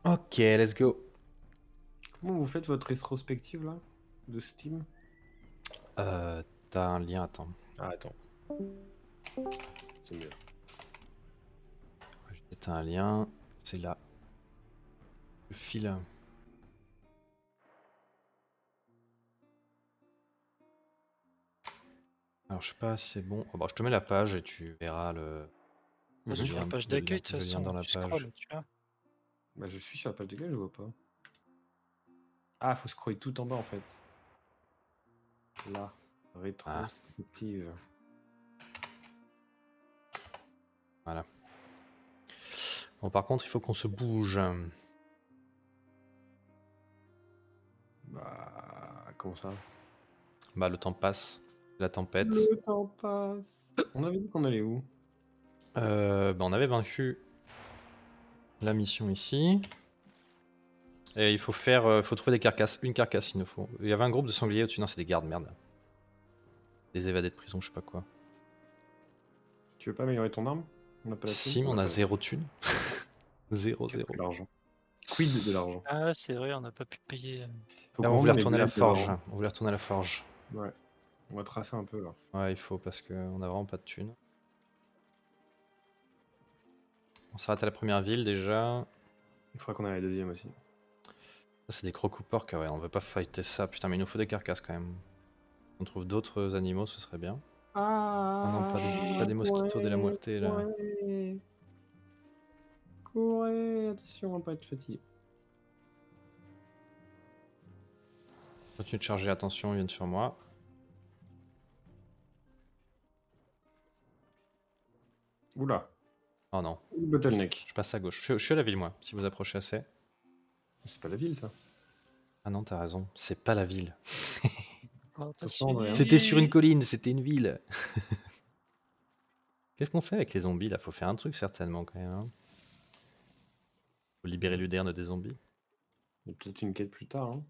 Ok, let's go. Comment vous faites votre rétrospective là de Steam? T'as un lien, attends. Ah attends. C'est mieux. T'as un lien, c'est là. Le fil. Alors je sais pas si c'est bon. Oh, bah, je te mets la page et tu verras le Sur la lien, page d'accueil, de toute le lien dans façon, la tu page. scrolles, tu vois. Bah je suis sur la page d'accueil, je vois pas. Ah, faut scroller tout en bas en fait. Là, rétrospective. Voilà. Bon, par contre, il faut qu'on se bouge. Bah, comment ça? Bah, le temps passe. La tempête. Le temps passe. On avait dit qu'on allait où? Bah, on avait vaincu la mission ici. Et il faut faire, faut trouver des carcasses. Une carcasse, il nous faut. Il y avait un groupe de sangliers au-dessus. Non, c'est des gardes, merde. Des évadés de prison, je sais pas quoi. Tu veux pas améliorer ton arme? On n'a pas la thune? Si, mais on a pas la- zéro thune. Zéro, Qu'est-ce zéro. que l'argent? Quid de l'argent? Ah, c'est vrai, on n'a pas pu payer. Faut Là, qu'on on vende voulait les retourner à la bleds devant. forge. On voulait retourner à la forge. Ouais. On va tracer un peu là. Ouais, il faut parce qu'on a vraiment pas de thunes. On s'arrête à la première ville déjà. Il faudra qu'on aille à la deuxième aussi. Ça, c'est des crocoporcs, ouais, on veut pas fighter ça. Putain, mais il nous faut des carcasses quand même. On trouve d'autres animaux, ce serait bien. Oh non, pas des mosquitos de la muerte là. Courez, courez, attention à pas être fatigué. Continue de charger, attention, ils viennent sur moi. Oula, Oh non, bottleneck. je passe à gauche. Je suis à la ville moi, si vous approchez assez. C'est pas la ville ça. Ah non, t'as raison, c'est pas la ville. On va pas Attention, André, hein. C'était sur une colline, c'était une ville. Qu'est-ce qu'on fait avec les zombies là? Faut faire un truc certainement quand même. Hein. Faut libérer l'Uderne des zombies. Il y a peut-être une quête plus tard. Hein.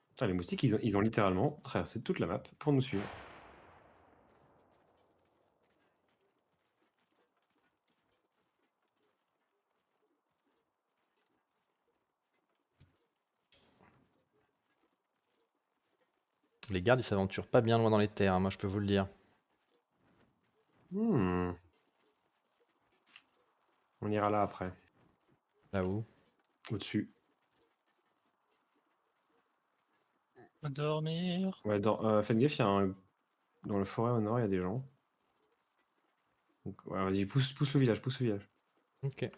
Putain, les moustiques, ils ont littéralement traversé toute la map pour nous suivre. Les gardes ils s'aventurent pas bien loin dans les terres, hein, moi je peux vous le dire. Hmm. On ira là après. Là-haut. Au-dessus. On va dormir. Ouais, faites gaffe, dans le forêt au nord, il y a des gens. Donc, ouais, vas-y, pousse le village, pousse le village. Ok.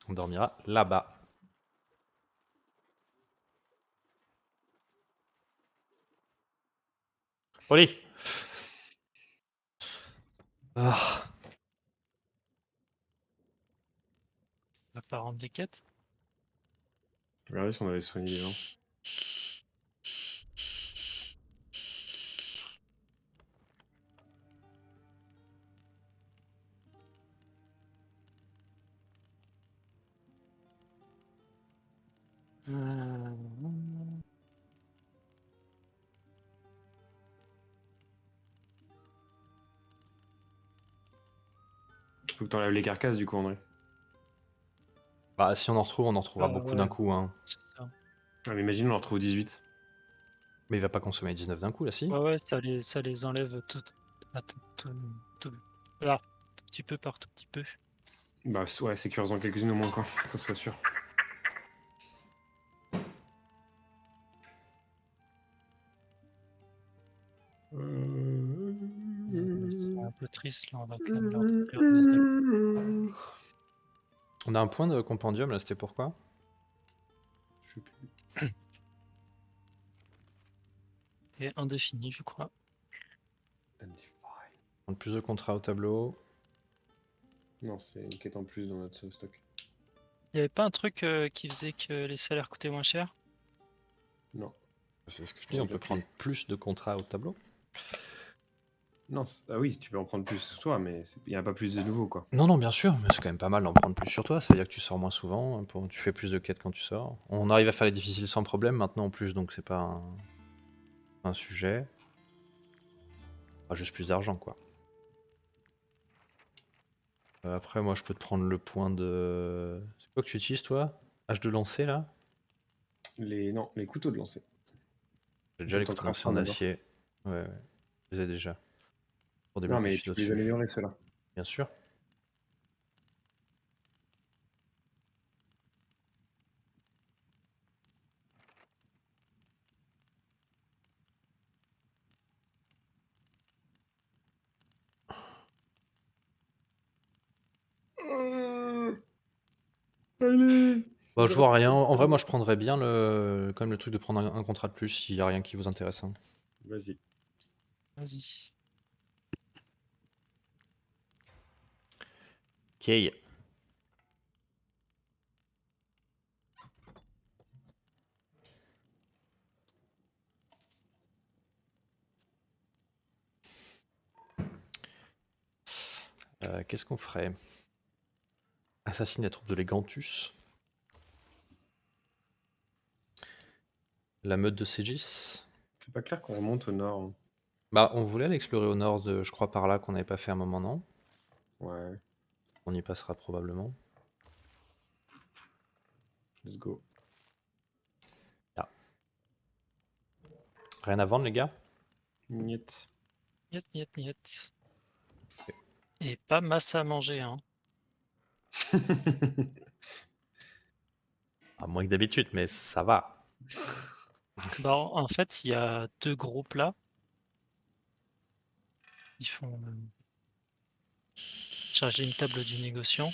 On dormira là-bas. Oli. Ah. On va pas rendre les quêtes. Regardez si on avait soigné les gens. Faut que t'enlèves les carcasses du coup, André. Bah si on en retrouve, on en retrouvera beaucoup d'un Ouais, coup. Hein. c'est ça. Ah, mais imagine, on en retrouve 18. Mais il va pas consommer 19 d'un coup là si? Ouais, ouais, ça les enlève tout. Attends, tout. Là, tout petit peu par tout petit peu. Bah ouais, sécurisons quelques-unes au moins, quoi, qu'on soit sûr. C'est un peu triste, là, on va quand même leur donner. On a un point de compendium là, c'était pourquoi? Je sais plus. Et indéfini, je crois. Prendre plus de contrats au tableau. Non, c'est une quête en plus dans notre stock. Il y avait pas un truc qui faisait que les salaires coûtaient moins cher? Non. C'est ce que je dis, on peut prendre plus de contrats au tableau. Non, ah oui, tu peux en prendre plus sur toi, mais il n'y a pas plus de nouveaux, quoi. Non, non, bien sûr, mais c'est quand même pas mal d'en prendre plus sur toi. Ça veut dire que tu sors moins souvent, hein, tu fais plus de quêtes quand tu sors. On arrive à faire les difficiles sans problème maintenant en plus, donc c'est pas un sujet. Pas juste plus d'argent quoi. Après, moi je peux te prendre le point de. Quoi que tu utilises toi? Hache de lancer là? Non, les couteaux de lancer. J'ai déjà Faut les t'en couteaux lancés crafter en un d'abord. acier. Ouais, ouais. Je les ai déjà. Pour Non, débloquer mais celui tu peux les dessus. améliorer, ceux-là. Bien sûr. Allez. Bah, je vois rien. En vrai, moi, je prendrais bien quand même le truc de prendre un contrat de plus s'il y a rien qui vous intéresse, hein. Vas-y. Vas-y. Ok. Qu'est-ce qu'on ferait? Assassiner la troupe de Legantus. La meute de Ségis. C'est pas clair qu'on remonte au nord, hein. Bah, on voulait aller explorer au nord de, je crois, par là qu'on n'avait pas fait un moment, non? Ouais, On y passera probablement. let's go. Ah. Rien à vendre, les gars? Niet. Niet, niet, niet. Et pas masse à manger, hein. Ah, moins que d'habitude, mais ça va. Bah, en fait, il y a 2 groupes là. Ils font charger une table du négociant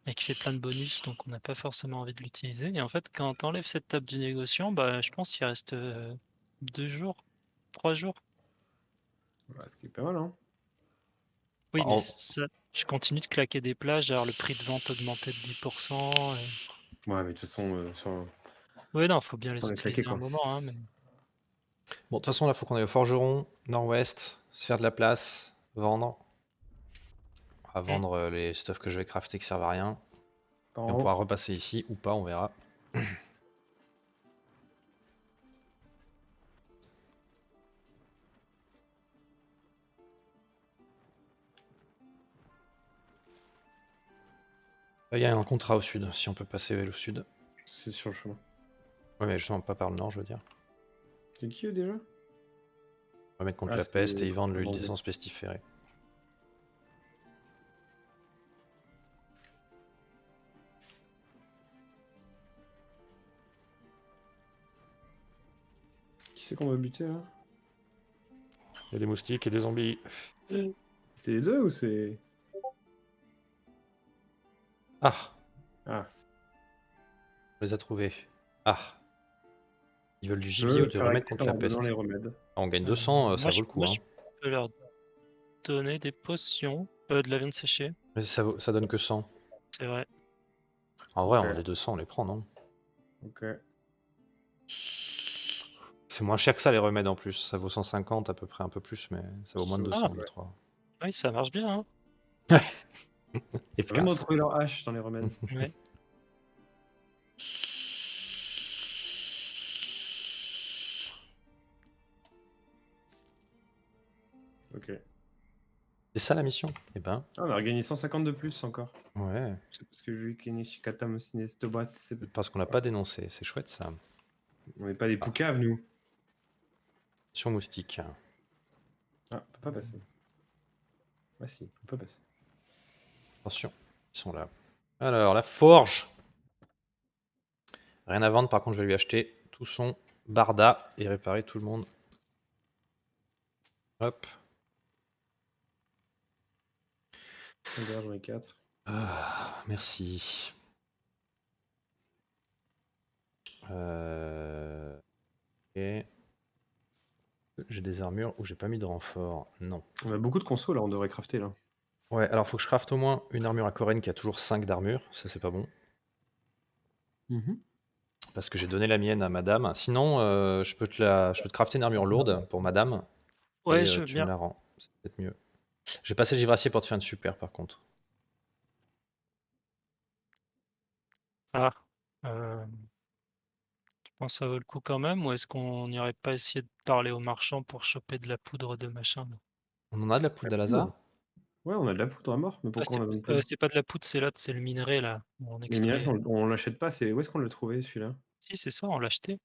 et qui fait plein de bonus, donc on n'a pas forcément envie de l'utiliser. Et en fait, quand tu enlèves cette table du négociant, bah, je pense qu'il reste 2 jours, 3 jours. Ouais, ce qui est pas mal, hein. Oui, mais En- ça, je continue de claquer des plages, alors le prix de vente augmenté de 10%. Ouais, mais de toute façon, Oui, non, faut bien les on est claqué, utiliser un quoi. moment, hein, mais... Bon, de toute façon, là, faut qu'on aille au forgeron, nord-ouest, se faire de la place, vendre. On va Hmm. vendre les stuffs que je vais crafter qui servent à rien. Par Et en on pourra haut. repasser ici ou pas, on verra. Il y a un contrat au sud, si on peut passer au sud. C'est sur le chemin. Ouais, mais justement pas par le nord, je veux dire. C'est qui, eux, déjà? On va mettre contre Ah, la c'est peste et ils vendent le l'huile Vendée. d'essence pestiférée. Qui c'est qu'on va buter, là? Il y a des moustiques et des zombies. C'est les deux ou c'est... Ah, Ah, on les a trouvés. Ah, ils veulent du je gibier ou peux de faire remède équipe contre en la leur donnant les peste. remèdes. Ah, on gagne 200, ça vaut le coup, moi, hein. je peux leur donner des potions, de la viande séchée, Mais ça donne que 100. c'est vrai. En vrai, Ok, on a les 200, on les prend, non? ok. C'est moins cher que ça les remèdes en plus. Ça vaut 150 à peu près, un peu plus, mais ça vaut moins de Ça 200 aussi, les ouais. 3. Oui, ça marche bien, hein. On vient de Efficace. retrouver leur hache dans les remèdes. Ouais. Ok. C'est ça la mission? Eh ben, Ah, on a regagné 150 de plus encore. ouais. C'est parce que j'ai vu qu'Inishikata me signait cette boîte. Parce qu'on l'a pas dénoncé, c'est chouette ça. On n'est pas des poucaves, nous. Sur moustique. Ah, on peut pas passer. Ah si, on peut passer. Attention, ils sont là. Alors, la forge. Rien à vendre, par contre, je vais lui acheter tout son barda et réparer tout le monde. Hop. Regarde, j'en ai 4. Ah, merci. Ok. J'ai des armures où j'ai pas mis de renfort. Non. On a beaucoup de consos là, on devrait crafter là. Ouais, alors faut que je crafte au moins une armure à Corinne qui a toujours 5 d'armure. Ça, c'est pas bon. Parce que j'ai donné la mienne à madame. Sinon, je peux te crafter une armure lourde pour madame. Ouais, Et je veux tu me bien. la rends. C'est peut-être mieux. J'ai passé le givrassier pour te faire une super par contre. Ah. Euh, tu penses que ça vaut le coup quand même, ou est-ce qu'on n'irait pas essayer de parler aux marchands pour choper de la poudre de machin là? On en a de la poudre La d'Alazar? poudre. Ouais, on a de la poudre à mort, mais Ah, pourquoi on a besoin de poudre? c'est pas de la poudre, c'est là, c'est le minerai là, où on Les minerais, extrait. on l'achète pas, c'est où est-ce qu'on l'a trouvé celui-là? Si, c'est ça, on l'a acheté.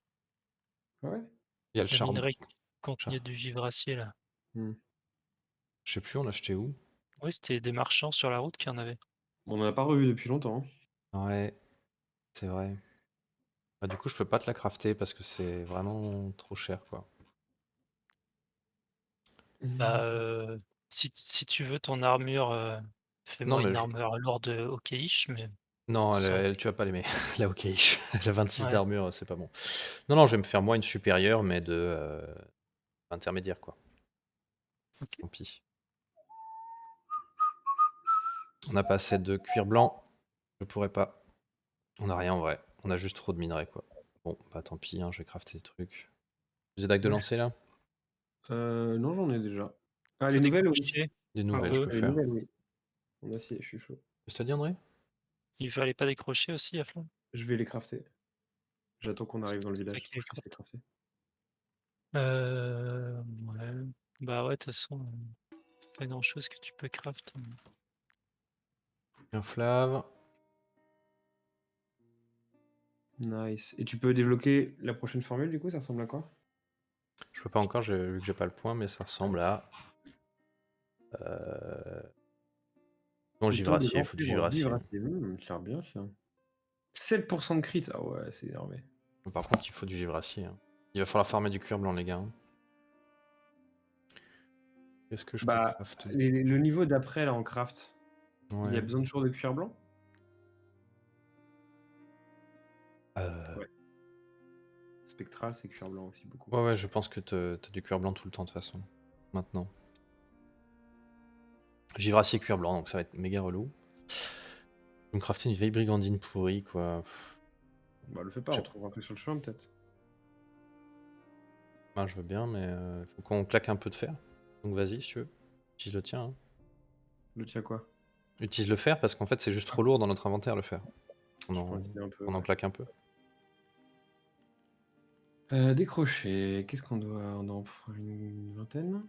Ah ouais? Il y a le Le charbon. minerai qui contenait du givracier là. Mmh. Je sais plus, on l'a acheté où? Oui, c'était des marchands sur la route qui en avaient. On en a pas revu depuis longtemps, hein. Ouais, c'est vrai. Bah, du coup, je peux pas te la crafter parce que c'est vraiment trop cher, quoi. Bah, si tu veux ton armure, Non, fais-moi mais une armure lourde okish, mais non, ça aurait pu. tu vas pas l'aimer. La Okeish. Elle a 26 Ouais, d'armure, c'est pas bon. Non, non, je vais me faire moi une supérieure, mais de intermédiaire, quoi. OK. Tant pis. On n'a pas assez de cuir blanc. Je pourrais pas. On a rien en vrai. On a juste trop de minerais, quoi. Bon, bah tant pis, hein, je vais crafter des trucs. Des dagues de Ouais. lancer là? Non, j'en ai déjà. Ah, les Faut nouvelles, oui. décrocher Des un nouvelles, je peu. peux Les faire. nouvelles, oui. En acier, je suis chaud. Qu'est-ce que t'as dit, André? Il fallait pas décrocher aussi à flanc? Je vais les crafter. J'attends qu'on arrive C'est dans le toi village qui pour les que je puisse les crafter. Ouais. Bah ouais, de toute façon, pas grand-chose que tu peux craft. Un flave. Nice. Et tu peux débloquer la prochaine formule, du coup, ça ressemble à quoi? Je peux pas encore, vu que j'ai pas le point, mais ça ressemble à. Euh... Bon, Couteau de givracier, il faut du lancer en givracier. vivre, ça a l'air bien ça. 7% de crit, ah ouais, c'est énervé. Par contre, il faut du givracier, hein. Il va falloir farmer du cuir blanc, les gars, hein. Qu'est-ce que je peux Bah, crafter? le niveau d'après, là, en craft, il y a Ouais. besoin toujours de cuir blanc? Euh, Ouais. Spectral, c'est cuir blanc aussi, beaucoup. Ouais, ouais, je pense que t'as du cuir blanc tout le temps, de toute façon. Maintenant. Givracier cuir blanc, donc ça va être méga relou. Je vais me crafter une vieille brigandine pourrie, quoi. Bah, le fais pas, Je on sais trouvera un truc sur le chemin, peut-être. pas, je veux bien, mais faut qu'on claque un peu de fer. Donc vas-y, si tu veux. Utilise le tien, hein. Le tien quoi? Utilise le fer parce qu'en fait, c'est juste trop lourd dans notre inventaire, le fer. Je prends une idée un peu, On en ouais. claque un peu. Décrocher, qu'est-ce qu'on doit... On doit en faire une vingtaine?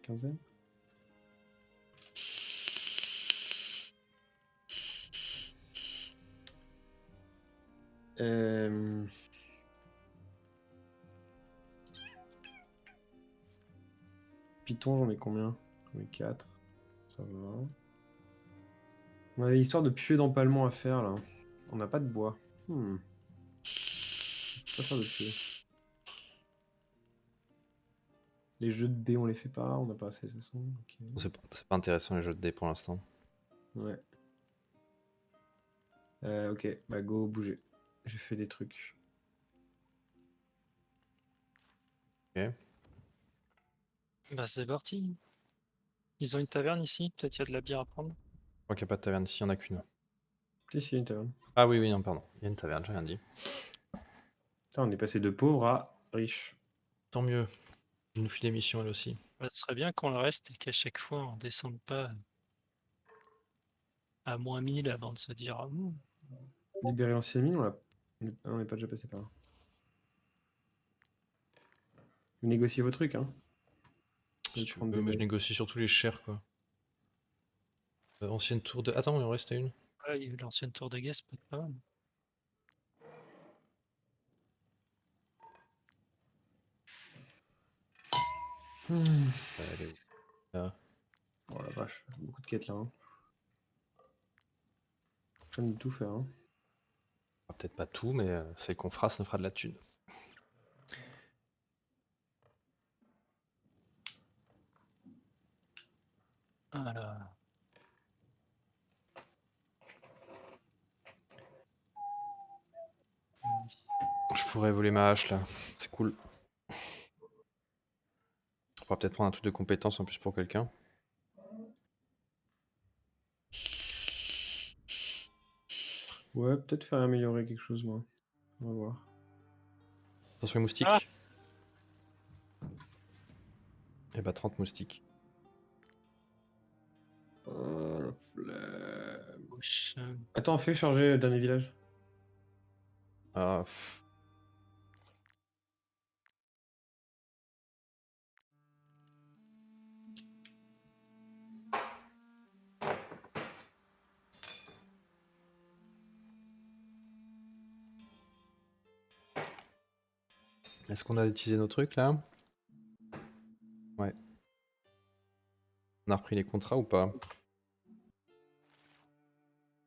Quinzaine? Euh... Python, j'en ai combien? J'en ai 4. Ça va. On avait l'histoire de pieux d'empalement à faire, là. On n'a pas de bois. On peut pas faire de pieux. Les jeux de dés, on les fait pas, on n'a pas assez de toute façon. Ok. C'est pas intéressant les jeux de dés pour l'instant. Ouais. Ok, bah go, bouger. J'ai fait des trucs. Ok. Bah c'est parti. Ils ont une taverne ici, peut-être il y a de la bière à prendre. Je crois qu'il n'y a pas de taverne ici, il y en a qu'une. Si, une taverne. Ah oui, oui, non, pardon. Il y a une taverne, j'ai rien dit. Putain, on est passé de pauvre à riche. Tant mieux. Il nous fait des missions, elle aussi. Bah, ce serait bien qu'on le reste et qu'à chaque fois on descende pas à -1000 avant de se dire ah, Libérer l'ancienne mine, on n'est pas déjà passé par là. Vous négociez vos trucs, hein. Je Si vais tu prendre veux, des mais je notes. négocie surtout les chers, quoi. Ancienne tour de. Attends, il en restait une. ouais, il y a eu l'ancienne tour de guet, ça peut être pas mal. Elle est où? Là. Oh la vache, beaucoup de quêtes là. Hein. Je viens de tout faire. Hein. Enfin, peut-être pas tout, mais c'est qu'on fera, ça nous fera de la thune. Voilà. Je pourrais voler ma hache là, c'est cool. On pourra peut-être prendre un truc de compétence en plus pour quelqu'un. Ouais, peut-être faire améliorer quelque chose, moi. On va voir. Attention les Ah, moustiques. Et bah 30 moustiques. Oh la flemme. gauche. Attends, fais charger le dernier village. Ah, Est-ce qu'on a utilisé nos trucs là? Ouais. On a repris les contrats ou pas?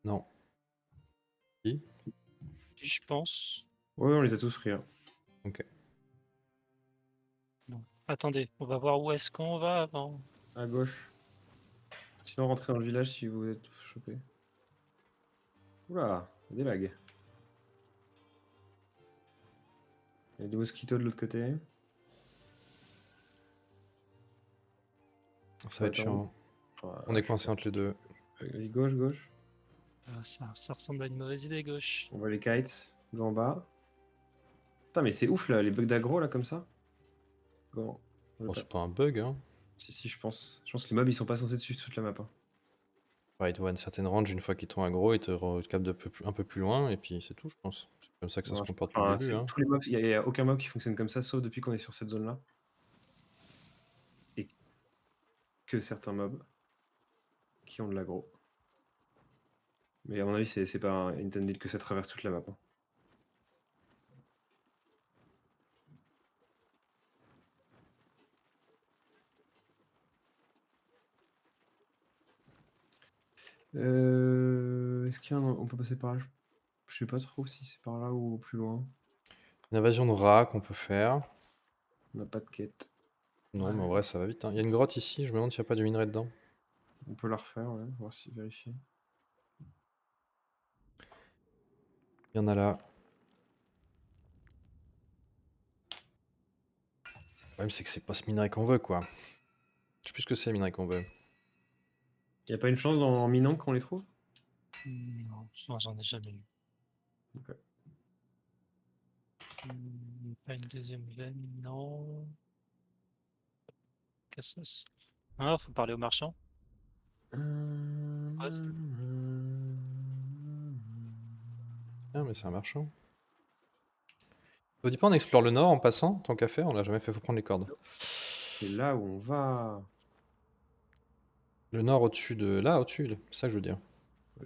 Non. Si? Je pense. Ouais, on les a tous pris. Hein. Ok. Non. Attendez, on va voir où est-ce qu'on va avant. À gauche. Sinon, rentrez dans le village si vous êtes chopé. Oula, il y a des lags. Il y a des mosquitos de l'autre côté. Ça va être attendre. chiant. Oh là On là, est coincé entre les deux. Vas-y, gauche, gauche. Ah, ça ressemble à une mauvaise idée gauche. On voit les kites. Go en bas. Putain, mais c'est ouf là, les bugs d'aggro là comme ça. Go. Bon, c'est pas un bug, hein. Si, je pense. Je pense que les mobs ils sont pas censés suivre toute la map. Hein. Ouais, il te voit une certaine range, une fois qu'ils t'ont aggro, ils te captent un peu plus loin, et puis c'est tout, je pense. C'est comme ça que ça se comporte depuis le début. Hein. Tous les mobs, il n'y a aucun mob qui fonctionne comme ça, sauf depuis qu'on est sur cette zone là. Et que certains mobs qui ont de l'aggro. Mais à mon avis, c'est pas intended que ça traverse toute la map. Hein. Est-ce on peut passer par là? Je sais pas trop si c'est par là ou plus loin. Une invasion de rats qu'on peut faire. On n'a pas de quête. Non, Ouais. mais en vrai, ça va vite. Hein. Il y a une grotte ici, je me demande s'il n'y a pas du minerai dedans. On peut la refaire, ouais, voir si vérifier. Il y en a là. Le problème, c'est que c'est pas ce minerai qu'on veut, quoi. Je sais plus ce que c'est, le minerai qu'on veut. Y a pas une chance en minant qu'on les trouve? Non, j'en ai jamais eu. Ok. Pas une deuxième veine, non. Qu'est-ce que c'est? Ah, faut parler au marchand. Rose. Ah, mais c'est un marchand. Vous dites pas on explore le nord en passant, tant qu'à faire, on l'a jamais fait, faut prendre les cordes. C'est là où on va. Le nord au-dessus de... Là, au-dessus, c'est ça que je veux dire.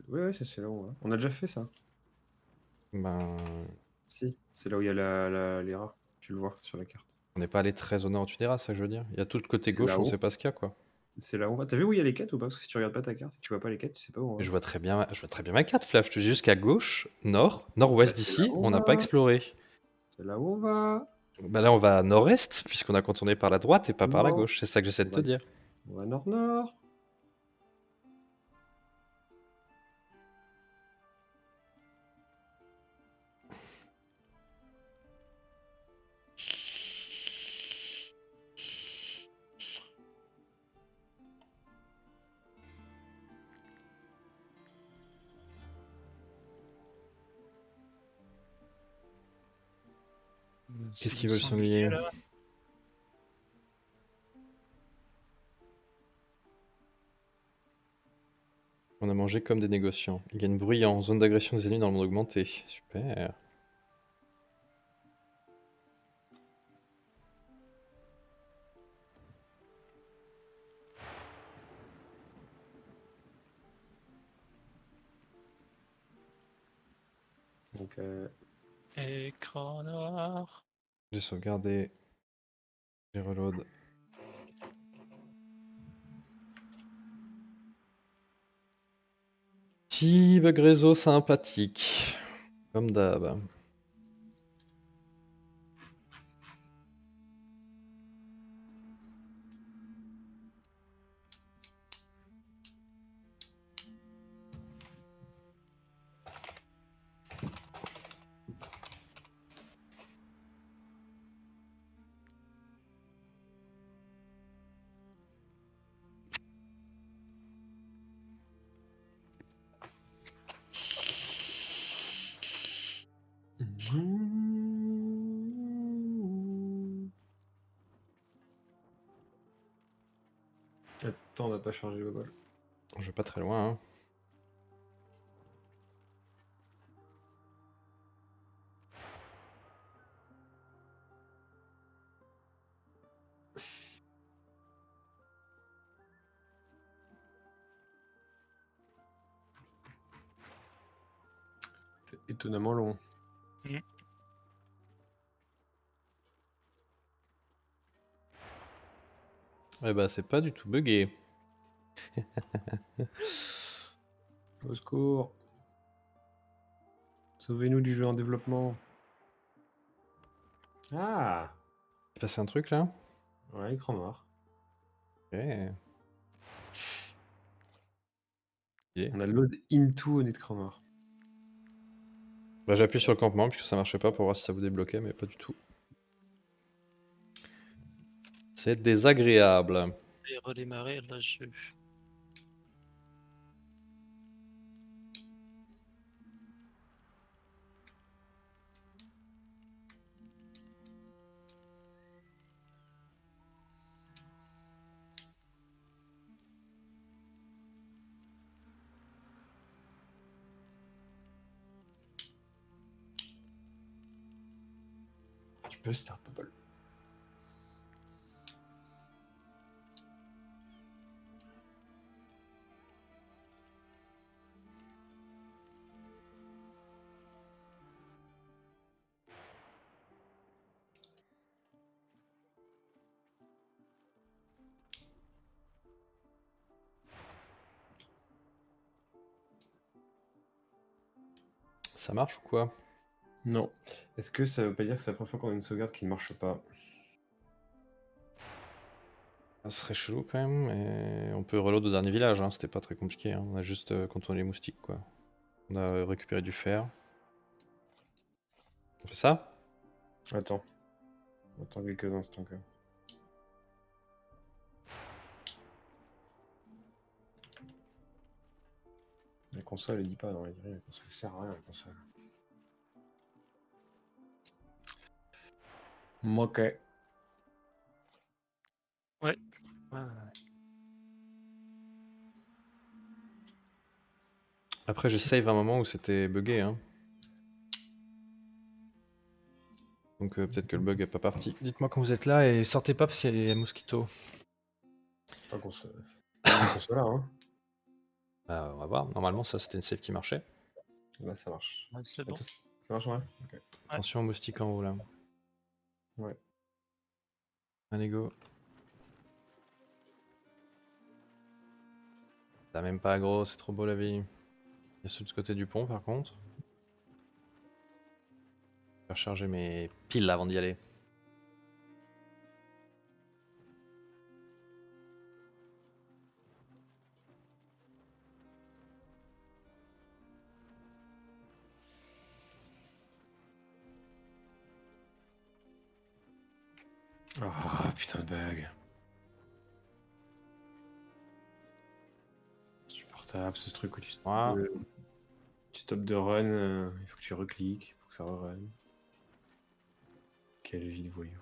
Ouais, c'est là où on va. On a déjà fait ça. Ben... Si, c'est là où il y a les rats. Tu le vois sur la carte. On n'est pas allé très au nord au-dessus des rats, c'est ça que je veux dire. Il y a tout le côté C'est gauche, on là-haut. sait pas ce qu'il y a, quoi. C'est là où on va. T'as vu où il y a les quêtes ou pas? Parce que si tu regardes pas ta carte et que tu vois pas les quêtes, tu sais pas où on va. Je vois très bien, ma carte, Flav. Je te dis jusqu'à gauche, nord, nord-ouest Bah, c'est là d'ici, où on on n'a pas va. exploré. C'est là où on va. Bah là, on va à nord-est, puisqu'on a contourné par la droite et pas par la Non. gauche. C'est ça que j'essaie de te dire. On va nord-nord. Qu'est-ce C'est qu'il du veut le sanglier? là. On a mangé comme des négociants. Il gagne bruyant. Zone d'agression des ennemis dans le monde augmenté. Super. Donc, Écran noir. J'ai sauvegardé. J'ai reload. Petit bug réseau sympathique. Comme d'hab. Attends, on n'a pas chargé le bol. Je vais pas très loin. Hein. C'est étonnamment long. Mm. Eh bah c'est pas du tout buggé. Au secours. Sauvez-nous du jeu en développement. Ah. C'est passé un truc là? Ouais, écran noir. Ok. Stylé. On a load into un écran noir. Bah j'appuie sur le campement puisque ça marchait pas pour voir si ça vous débloquait, mais pas du tout. C'est désagréable. Et redémarrer, là je. Tu peux start Popol. Ça marche ou quoi? Non. Est-ce que ça veut pas dire que c'est la première fois qu'on a une sauvegarde qui ne marche pas? Ça serait chelou quand même, et on peut reload au dernier village, hein. C'était pas très compliqué, hein. On a juste contourné les moustiques quoi. On a récupéré du fer. On fait ça? Attends. Attends quelques instants quand même. La console, elle dit pas, non, elle dit rien, la console sert à rien, la console. Ok. Ouais. Après j'ai save un moment où c'était buggé, hein. Donc peut-être que le bug est pas parti. Dites-moi quand vous êtes là et sortez pas parce qu'il y a Mosquito. C'est pas qu'on se... Vas-y qu'on soit là, hein. Bah, on va voir. Normalement ça c'était une save qui marchait. Là, ça marche. Ouais, c'est bon. Ça marche, ouais? Ok. Attention aux moustiques en haut là. Ouais. Allez go. T'as même pas gros, c'est trop beau la vie. Il y a ceux de ce côté du pont par contre. Je vais recharger mes piles avant d'y aller. Ah, putain de bug. Supportable, ce truc où Voilà. tu stops de run, il faut que tu recliques, il faut que ça re-run. Quelle vie de voyou.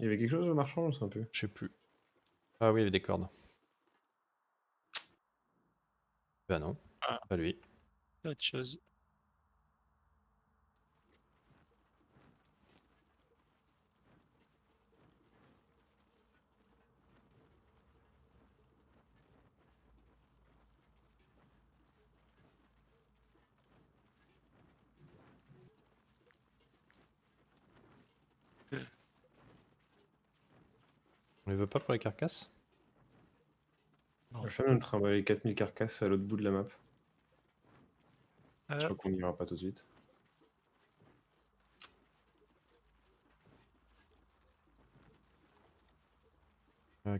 Il y avait quelque chose de marchand, c'est un peu. Je sais plus. Ah oui, il y avait des cordes. Bah non, Ah, pas lui. autre chose. On les veut pas pour les carcasses? Non. La femme de trimballer 4000 carcasses à l'autre bout de la map. Je crois qu'on n'ira pas tout de suite.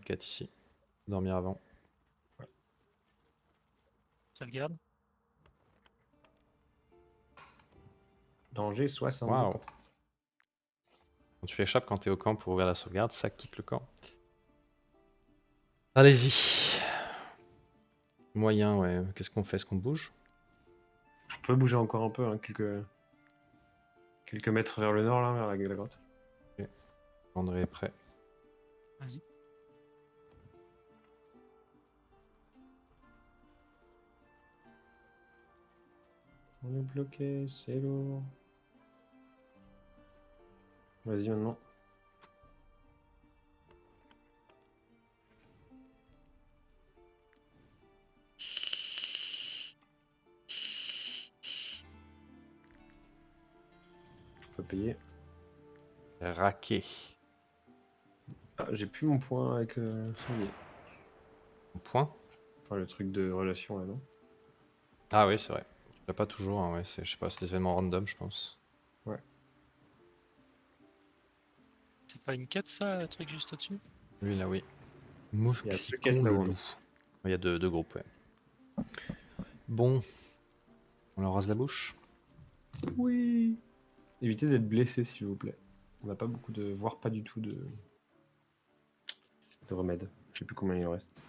4 ici. Dormir avant. Ça le garde. Danger 60. Waouh! Quand tu échappes quand t'es au camp pour ouvrir la sauvegarde, ça quitte le camp. Allez-y. Moyen, ouais. Qu'est-ce qu'on fait? Est-ce qu'on bouge? On peut bouger encore un peu, hein, quelques mètres vers le nord, là, vers la grotte. André est prêt. Vas-y. On est bloqué, c'est lourd. Vas-y maintenant. Faut payer. Raqué. Ah, j'ai plus mon point avec Sanglier. Point. Enfin, le truc de relation là, non? Ah oui, c'est vrai. Tu l'as pas toujours, hein, ouais, je sais pas, c'est des événements random, je pense. Ouais. C'est pas une quête ça, le truc juste au-dessus? Lui là, oui. Il y a deux Moxicon quêtes le là-haut. loup. Il y a deux groupes, ouais. Bon, on leur rase la bouche. Oui. Évitez d'être blessé, s'il vous plaît. On n'a pas beaucoup de, voire pas du tout de remèdes. Je sais plus combien il en reste.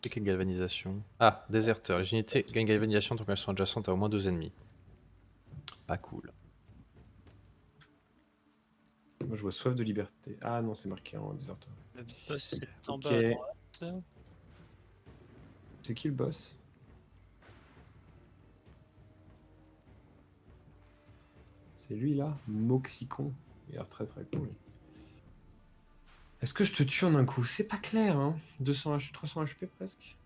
Et quelle galvanisation. Ah, déserteur. Les unités gagnent galvanisation tant qu'elles sont adjacentes à au moins 2 ennemis. Pas cool. Moi, je vois soif de liberté. Ah non, c'est marqué en déserteur. Le boss est en Ok. bas à droite. C'est qui le boss? C'est lui là, Moxicon. Il a l'air très très cool. Est-ce que je te tue en un coup? C'est pas clair, hein. 200 H... 300 HP presque.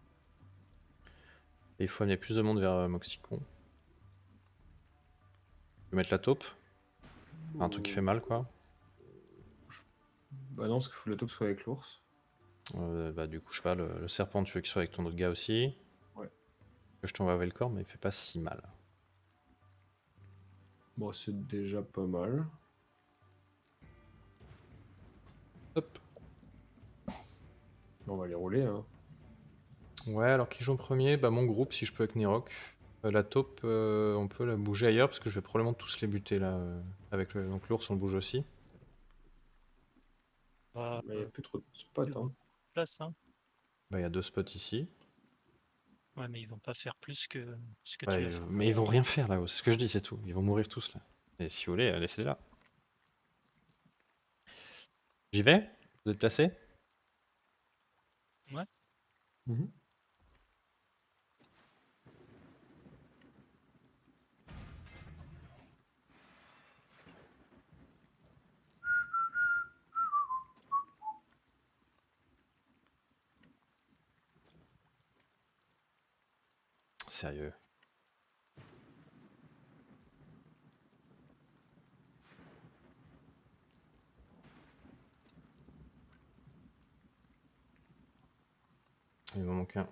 Et il faut amener plus de monde vers Moxicon. Je vais mettre la taupe. Enfin, un truc qui fait mal, quoi. Bah non, parce qu'il faut que le top soit avec l'ours. Bah du coup, je sais pas, le serpent, tu veux qu'il soit avec ton autre gars aussi. Ouais. Que je t'envoie avec le corps, mais il fait pas si mal. Bon, c'est déjà pas mal. Hop. On va les rouler, hein. Ouais, alors qui joue en premier? Bah mon groupe, si je peux avec Nirok. La taupe, on peut la bouger ailleurs, parce que je vais probablement tous les buter là. Avec donc l'ours, on le bouge aussi. Bah, Mais il n'y a plus trop de spots, hein. place, hein. Bah il y a 2 spots ici. Ouais, mais ils vont pas faire plus que ce que tu Ouais, vas faire. mais ils vont rien faire là-haut, c'est ce que je dis, c'est tout. Ils vont mourir tous là. Et si vous voulez, laissez-les là. J'y vais? Vous êtes placés? Ouais. Mhm. Sérieux. Il m'en manque un.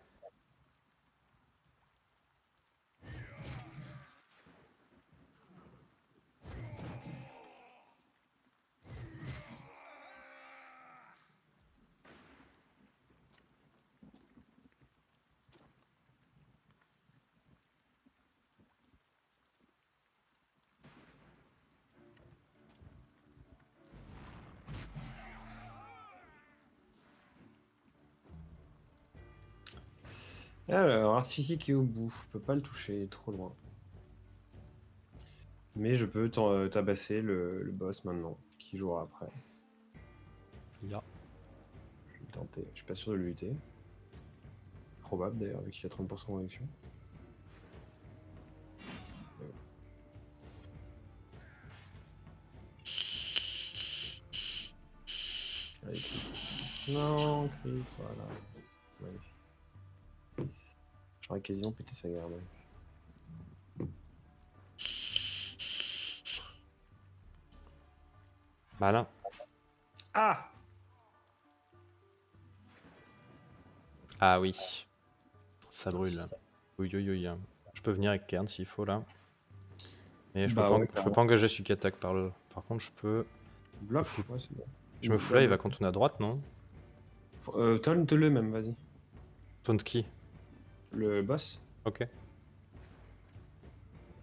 Alors, artificier qui est au bout. Je peux pas le toucher, il est trop loin. Mais je peux tabasser le boss maintenant, qui jouera après. Ya. Je vais tenter. Je suis pas sûr de le lutter. Probable d'ailleurs, vu qu'il a 30% de réaction. Allez, crit. Non, crit, voilà. Magnifique. J'aurais quasiment pété sa garde. Malin. Ah! Ah oui. Ça brûle. Oui, oui, oui. Je peux venir avec Kern s'il faut là. Mais je peux Bah pas, ouais, je peux pas engager celui qui attaque par le. Par contre, je peux. bloc, fou- ouais, c'est bon. Je me fous là, il va contourner à droite, non? Taunt-le même, vas-y. Taunt qui? Le boss. Ok.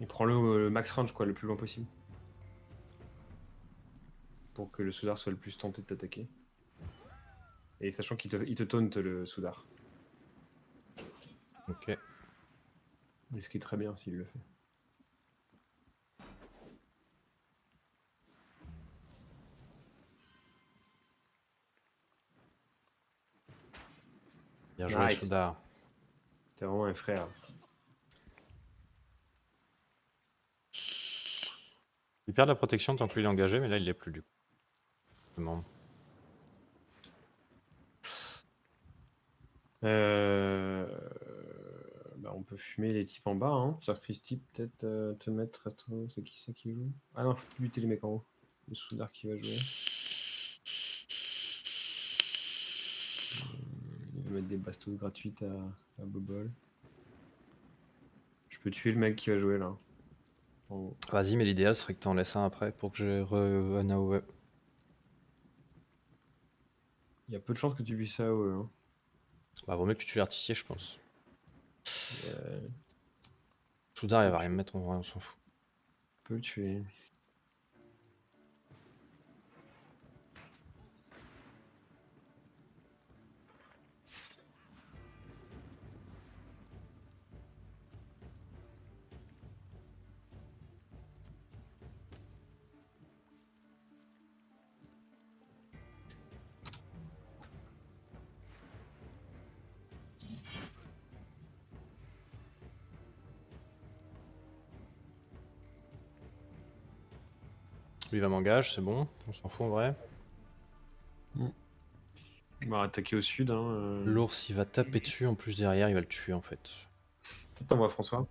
Et prends-le au max range, quoi, le plus loin possible. Pour que le Soudar soit le plus tenté de t'attaquer. Et sachant il te taunt le Soudar. Ok. Mais ce qui est très bien s'il le fait. Bien joué, Nice. Soudar. T'es vraiment un frère. Il perd la protection tant que lui il est engagé, mais là il l'est plus du coup. Vraiment. Bah, on peut fumer les types en bas, hein. Sir Christy, peut-être te mettre. Attends, c'est qui ça qui joue? Ah non, faut buter les mecs en haut. Le soudard qui va jouer. Il va mettre des bastos gratuites à Bobol. Je peux tuer le mec qui va jouer là. En haut. Vas-y, mais l'idéal serait que t'en laisses un après pour que j'ai un AOE. Il y a peu de chances que tu puisses AOE. Hein. Bah, vaut mieux que tu tues l'artificier, je pense. Euh, Soudard, il va rien me mettre, on s'en fout. peut le tuer. Lui il va m'engager, c'est bon, on s'en fout en vrai. On va attaquer au sud. Hein, L'ours il va taper dessus, en plus derrière il va le tuer en fait. Peut-être t'envoies François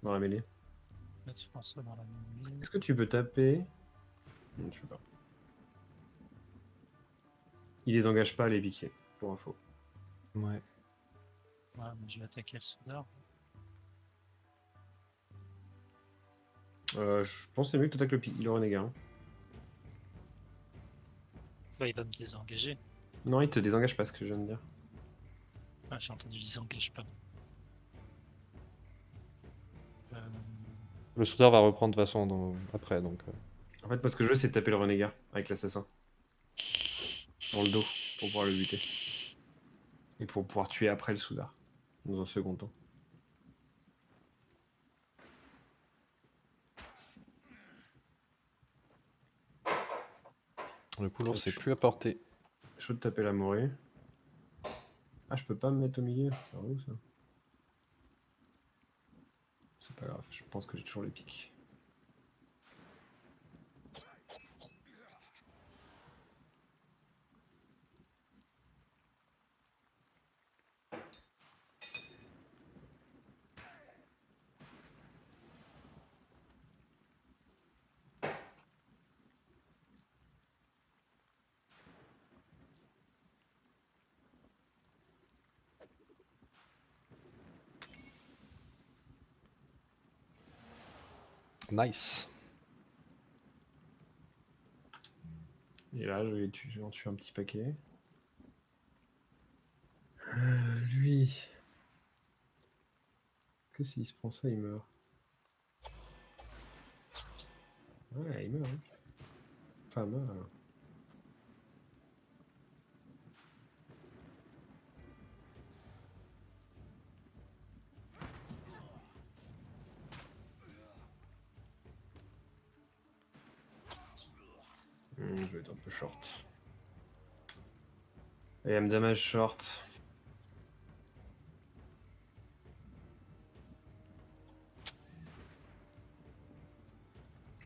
dans la mêlée. Mettre François dans la mêlée. Est-ce que tu peux taper? Non, tu peux pas. Il les engage pas à les piquer, pour info. Ouais. Ouais, moi, je vais attaquer le soudard. Je pense que c'est mieux que tu attaques le renégat. Hein. Bah, il va me désengager. Non, il te désengage pas, ce que je viens de dire. Ah, j'ai entendu, il désengage pas. Le soudard va reprendre de toute façon après donc. En fait, moi, ce que je veux, c'est taper le renégat avec l'assassin. Dans le dos, pour pouvoir le buter. Et pour pouvoir tuer après le soudard. Dans un second temps. Le coup l'ours c'est plus à portée. Chaud de taper la morée. Ah, je peux pas me mettre au milieu. C'est relou ça. C'est pas grave, je pense que j'ai toujours les pics. Nice. Et là, je vais en tuer un petit paquet. Lui. Que s'il se prend ça, il meurt. Ouais, il meurt. Hein. Enfin, meurt. Alors. Je vais être un peu short. Et elle me damage short.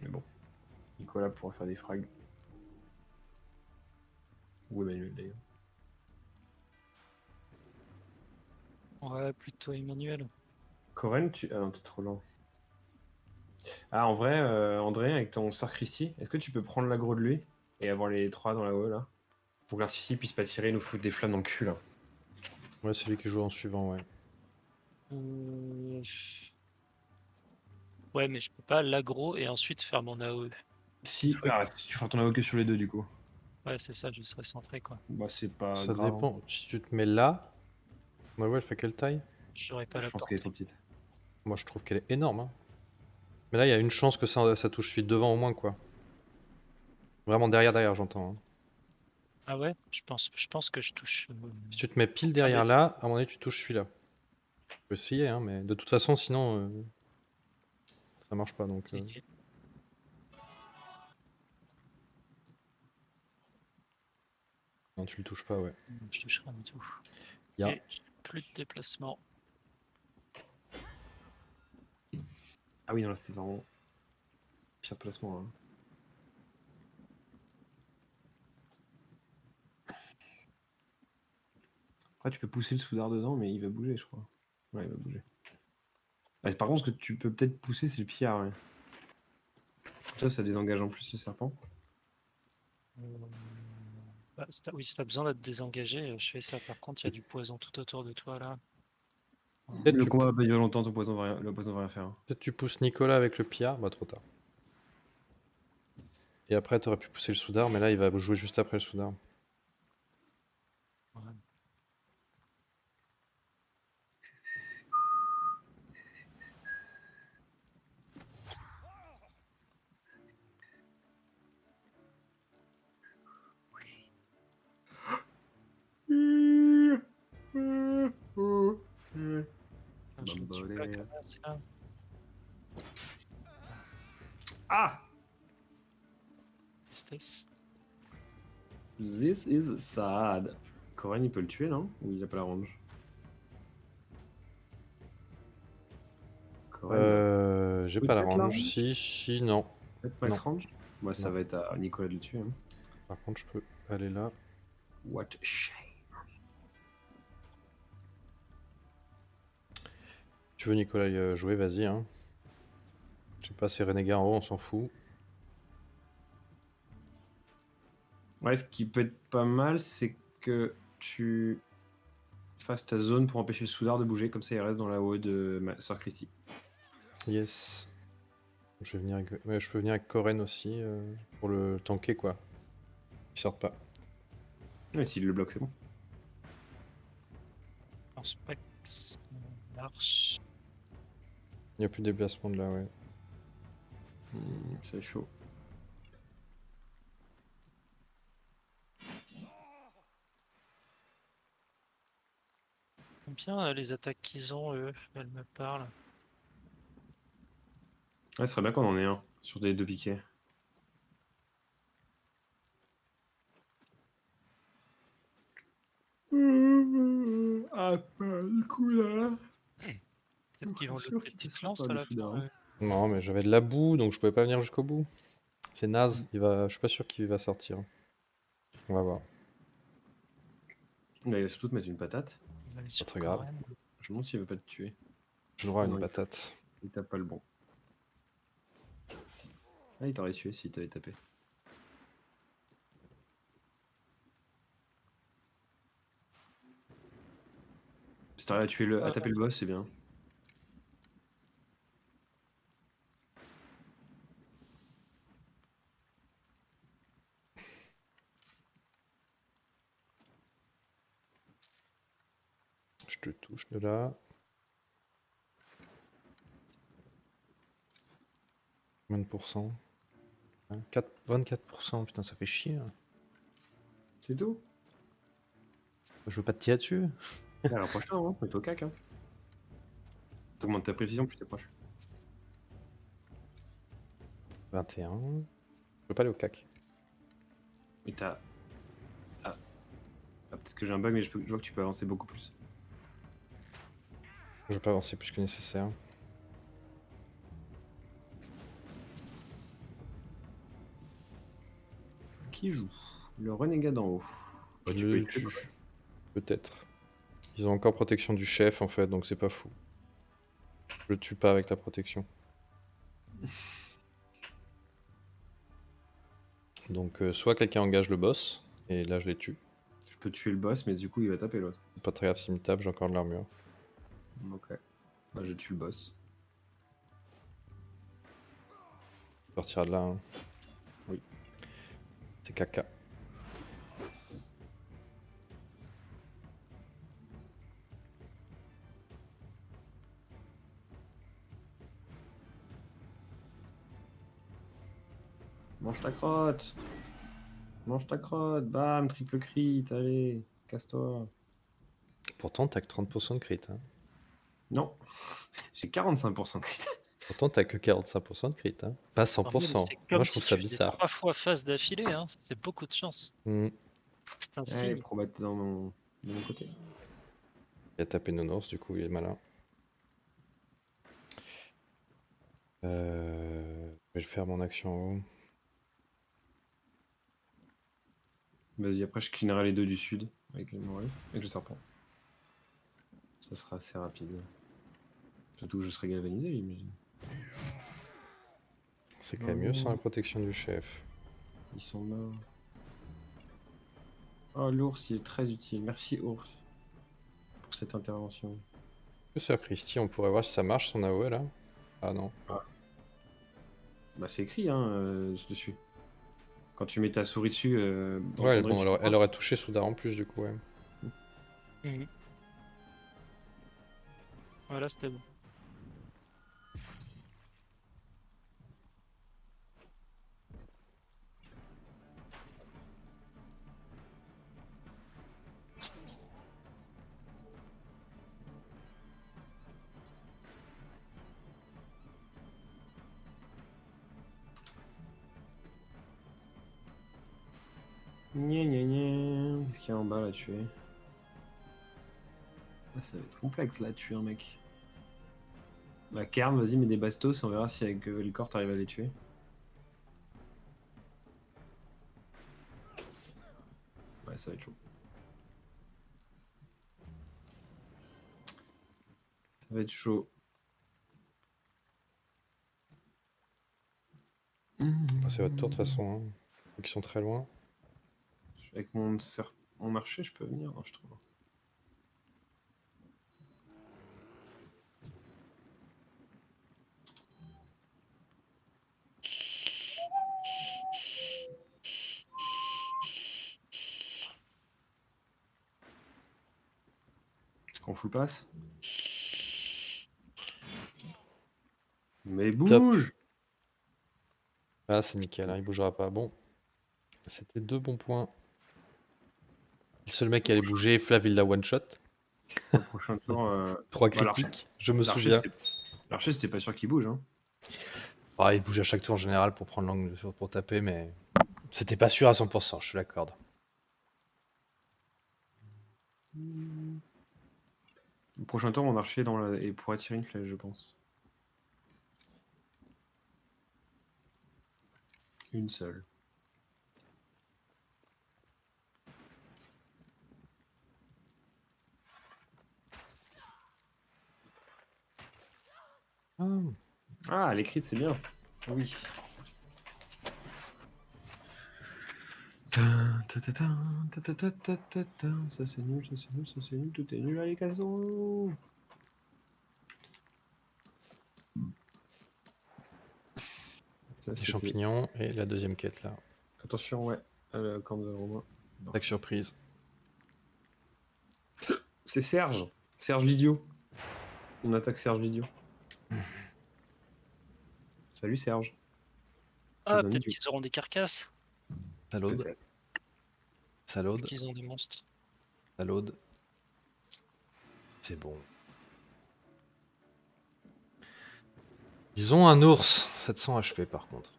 Mais bon. Nicolas pourra faire des frags. Ou Emmanuel d'ailleurs. Ouais, plutôt Emmanuel. Coren, tu. Ah non, t'es trop lent. Ah, en vrai, André, avec ton Sir Christy, est-ce que tu peux prendre l'aggro de lui et avoir les 3 dans la haut là? Pour que l'artificier puisse pas tirer et nous foutre des flammes dans le cul là. Ouais, c'est lui qui joue en suivant, ouais. Ouais, mais je peux pas l'aggro et ensuite faire mon AOE. Si, ah, si tu feras ton AOE que sur les deux du coup. Ouais, c'est ça, je serai centré quoi. Bah, c'est pas Ça grave. dépend, si tu te mets là, ouais, elle fait quelle taille? J'aurais pas Je la pense qu'elle est portée. trop petite. Moi je trouve qu'elle est énorme. Hein. Mais là il y a une chance que ça touche celui de devant au moins quoi. Vraiment derrière j'entends. Hein. Ah ouais, je pense que je touche. Si tu te mets pile un derrière des là, à mon avis tu touches celui-là. Tu peux essayer hein, mais de toute façon sinon ça marche pas donc. deux. Non tu le touches pas ouais. Je touche rien du tout. Il y a... Et j'ai plus de déplacement. Ah oui, non, là c'est vraiment. Pire placement. Hein. Après, tu peux pousser le soudard dedans, mais il va bouger, je crois. Ouais, il va bouger. Ah, par contre, ce que tu peux peut-être pousser, c'est le pillard. Ouais. Ça désengage en plus le serpent. Bah, oui, si t'as besoin d'être désengagé, je fais ça. Par contre, il y a du poison tout autour de toi là. Peut-être Le tu, combat va pas durer longtemps, le poison va rien faire. Hein. peut-être tu pousses Nicolas avec le pillard, bah trop tard. Et après t'aurais pu pousser le soudard, mais là il va jouer juste après le soudard. Ouais. Je le tue pas comme ça. Ah! Tristesse. This is sad. Corinne, il peut le tuer, non? Ou il a pas la range? Corinne, J'ai Oui, pas la peut-être la range. range. Si, non. peut-être max Non. range? Moi, ça Non. va être à Nicolas de le tuer. Hein. Par contre, je peux aller là. What a shame. Tu veux Nicolas jouer, vas-y. Hein. Je sais pas, c'est Renégat en haut, on s'en fout. Ouais, ce qui peut être pas mal, c'est que tu fasses ta zone pour empêcher le soudard de bouger, comme ça il reste dans la haut de ma soeur Christy. Yes. Je vais venir avec... ouais, je peux venir avec Coren aussi pour le tanker quoi. Il sorte pas. Ouais, s'il le bloque, c'est bon. Je pense pas que ça marche. Il n'y a plus de déplacement de là, ouais. C'est chaud. J'aime bien les attaques qu'ils ont, eux. Elles me parlent. Ouais, ce serait bien qu'on en ait un sur des deux piquets. Ah, pas du coup là. Peut-être qu'ils vont sûr l'autre qu'il petite passera lance pas, à le la fin. soudard. Non, mais j'avais de la boue donc je pouvais pas venir jusqu'au bout. C'est naze, je suis pas sûr qu'il va sortir. On va voir. Là, il va surtout te mettre une patate. Il va aller sur très grave. Coren. Je me demande s'il veut pas te tuer. J'ai le droit à Non, une patate. Il tape pas le bon. Ah, il t'aurait tué s'il t'avait tapé. Si t'arrives à tuer à taper le boss, c'est bien. Je te touche de là. Combien de pourcents? 24%, putain ça fait chier. Hein. C'est tout. Je veux pas te tirer dessus. Ouais, rapproche-toi, hein. Mets-toi au cac. Hein. T'augmentes ta précision, plus t'es proche. 21. Je veux pas aller au cac. Et t'as. Ah, peut-être que j'ai un bug, mais je vois que tu peux avancer beaucoup plus. Je veux pas avancer plus que nécessaire. Qui joue? Le renégat d'en haut. Bah, Je tu peux le y tuer, tue. quoi. Peut-être. Ils ont encore protection du chef en fait, donc c'est pas fou. Je le tue pas avec la protection. Donc soit quelqu'un engage le boss, et là je les tue. Je peux tuer le boss, mais du coup, il va taper l'autre. C'est pas très grave s'il me tape, j'ai encore de l'armure. Ok. Bah, je tue le boss. Je partirai de là. Hein. Oui. C'est caca. Mange ta crotte. Mange ta crotte. Bam, triple crit. Allez, casse-toi. Pourtant t'as que 30% de crit. Hein. Non. J'ai 45% de crit. Pourtant t'as que 45% de crit. Hein. Pas 100%. C'est comme Moi je si trouve ça tu faisais bizarre. 3 fois face d'affilée, hein. C'est beaucoup de chance. Hmm. C'est un Allez, signe. pour battre de mon côté. Il a tapé Nonos, du coup il est malin. Je vais faire mon action en haut. Vas-y, après je cleanerai les deux du sud avec les morels et le serpent. Ça sera assez rapide. Surtout que je serai galvanisé, j'imagine. C'est quand même mieux sans la protection du chef. Ils sont morts. Oh, l'ours, il est très utile. Merci, ours, pour cette intervention. Que sur Christie, on pourrait voir si ça marche son AOE là. Ah non. Bah, c'est écrit, hein, dessus. Quand tu mets ta souris dessus. Ouais, André, bon, tu elle aurait touché Souda en plus du coup, ouais. Mhm. Voilà, c'était bon. Gna gna gna. Qu'est-ce qu'il y a en bas là à tuer? Ah, ça va être complexe là à tuer un mec. Bah, Kern, vas-y, mets des bastos, on verra si avec Velcor t'arrives à les tuer. Ouais, ça va être chaud. Ça va être chaud. C'est votre tour de toute façon, hein. Ils sont très loin. Avec mon marché, je peux venir, non, je trouve. Est-ce qu'on full pass? Mais bouge! Ah, c'est nickel, hein, il bougera pas. Bon, c'était 2 bons points. Le seul mec qui allait bouger, Flav, il l'a one shot. Au prochain tour. 3 bah, l'archer- critiques, je me l'archer, souviens. L'archer, c'était pas sûr qu'il bouge, hein. Ah, il bouge à chaque tour en général pour prendre l'angle pour taper, mais c'était pas sûr à 100%, je te l'accorde. Au prochain tour, mon archer et pourra tirer une flèche, je pense. Une seule. Ah, l'écrit, c'est bien. Oui. Ça c'est nul, ça c'est nul, ça c'est nul, tout est nul, allez, cassons. Ça, Les c'était- champignons et la deuxième quête là. Attention, ouais, le camp de Romain. Attaque surprise. C'est Serge. Serge l'idiot. On attaque Serge l'idiot. Salut Serge. Ah, un peut-être idiot. qu'ils auront des carcasses, Ça load. Peut-être. Ça vu load. qu'ils ont des monstres. Ça load. C'est bon. Disons un ours, 700 HP par contre.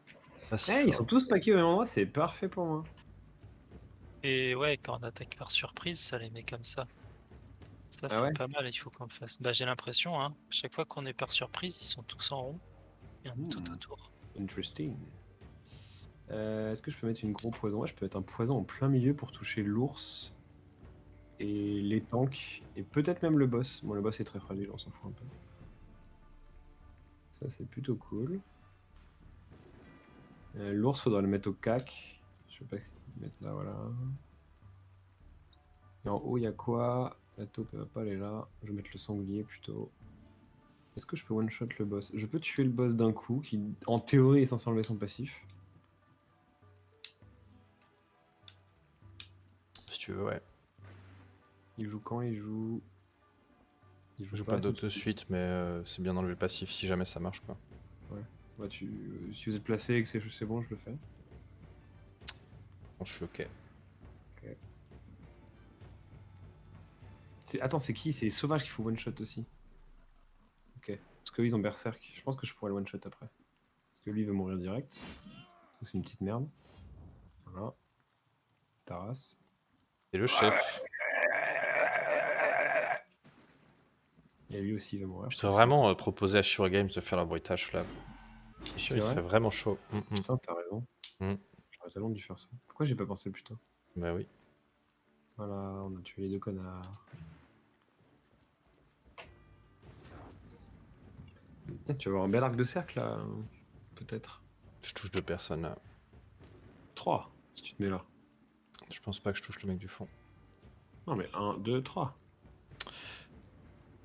Pas si Eh, ils fort. sont tous paqués au même endroit, c'est parfait pour moi. Et ouais, quand on attaque par surprise, ça les met comme ça. Ça, Ah c'est ouais? pas mal, il faut qu'on le fasse. Bah, j'ai l'impression, hein, chaque fois qu'on est par surprise, ils sont tous en rond. Et on est tout autour. Interesting. Est-ce que je peux mettre une gros poison? Ouais, je peux mettre un poison en plein milieu pour toucher l'ours et les tanks et peut-être même le boss. Bon, le boss est très fragile, on s'en fout un peu. Ça, c'est plutôt cool. L'ours, faudra le mettre au cac. Je sais pas si le mettre là, voilà. Et en haut, il y a quoi? La taupe va pas aller là. Je vais mettre le sanglier plutôt. Est-ce que je peux one-shot le boss? Je peux tuer le boss d'un coup, qui en théorie est censé enlever son passif. Si tu veux, ouais. Il joue quand? Il joue... Je joue pas d'autre de suite, mais c'est bien d'enlever le passif si jamais ça marche quoi. Bah, si vous êtes placé et que c'est bon, je le fais. Bon, je suis ok. Attends, c'est qui? C'est les sauvages qu'il faut one-shot aussi. Ok. Parce qu'eux, ils ont berserk. Je pense que je pourrais le one-shot après. Parce que lui, il veut mourir direct. C'est une petite merde. Voilà. Taras. Et le chef. Et lui aussi, il veut mourir. Je devrais vraiment proposer à Shura Games de faire leur bruitage là. Michel, C'est il vrai serait vraiment chaud. Putain, t'as raison. Mm. J'aurais tellement dû faire ça. Pourquoi j'ai pas pensé plus tôt? Bah oui. Voilà, on a tué les deux connards. Tu vas avoir un bel arc de cercle là, peut-être. Je touche 2 personnes là. 3, si tu te mets là. Je pense pas que je touche le mec du fond. Non mais 1, 2, 3.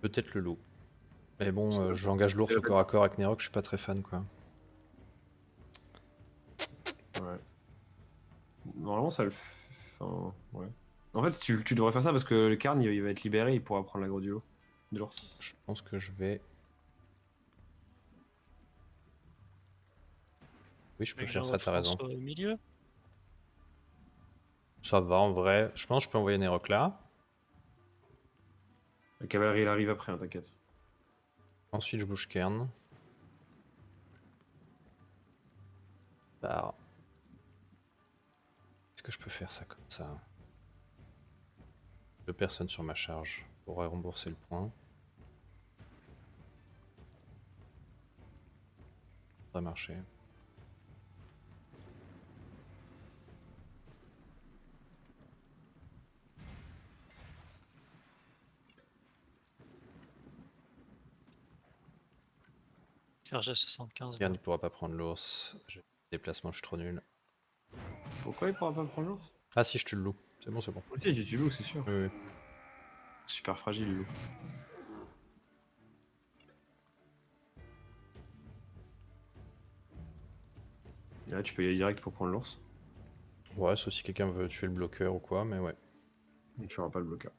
Peut-être le loup. Mais bon, Ça va. j'engage l'ours au corps à corps avec Nerok, je suis pas très fan quoi. Ouais. Normalement ça le fait. Enfin, ouais. En fait, tu devrais faire ça parce que le Karn il va être libéré, il pourra prendre l'aggro du lot. De l'ours. Je pense que je vais. Oui, je peux Mais que faire ça, j'envoie t'as raison. François au milieu. Ça va en vrai. Je pense que je peux envoyer Nerok là. La cavalerie elle arrive après, hein, t'inquiète. Ensuite, je bouge Kern. Bah. Est-ce que je peux faire ça comme ça? 2 personnes sur ma charge pour rembourser le point. Ça va marcher. Serge à 75. Kern il pourra pas prendre l'ours. J'ai déplacement, je suis trop nul. Pourquoi il pourra pas prendre l'ours? Ah si, je tue le loup. C'est bon, c'est bon. Ok, j'ai du loup, c'est sûr. Oui, oui. Super fragile le loup. Et là tu peux y aller direct pour prendre l'ours. Ouais, sauf si quelqu'un veut tuer le bloqueur ou quoi, mais ouais. Tu n'auras pas le bloqueur.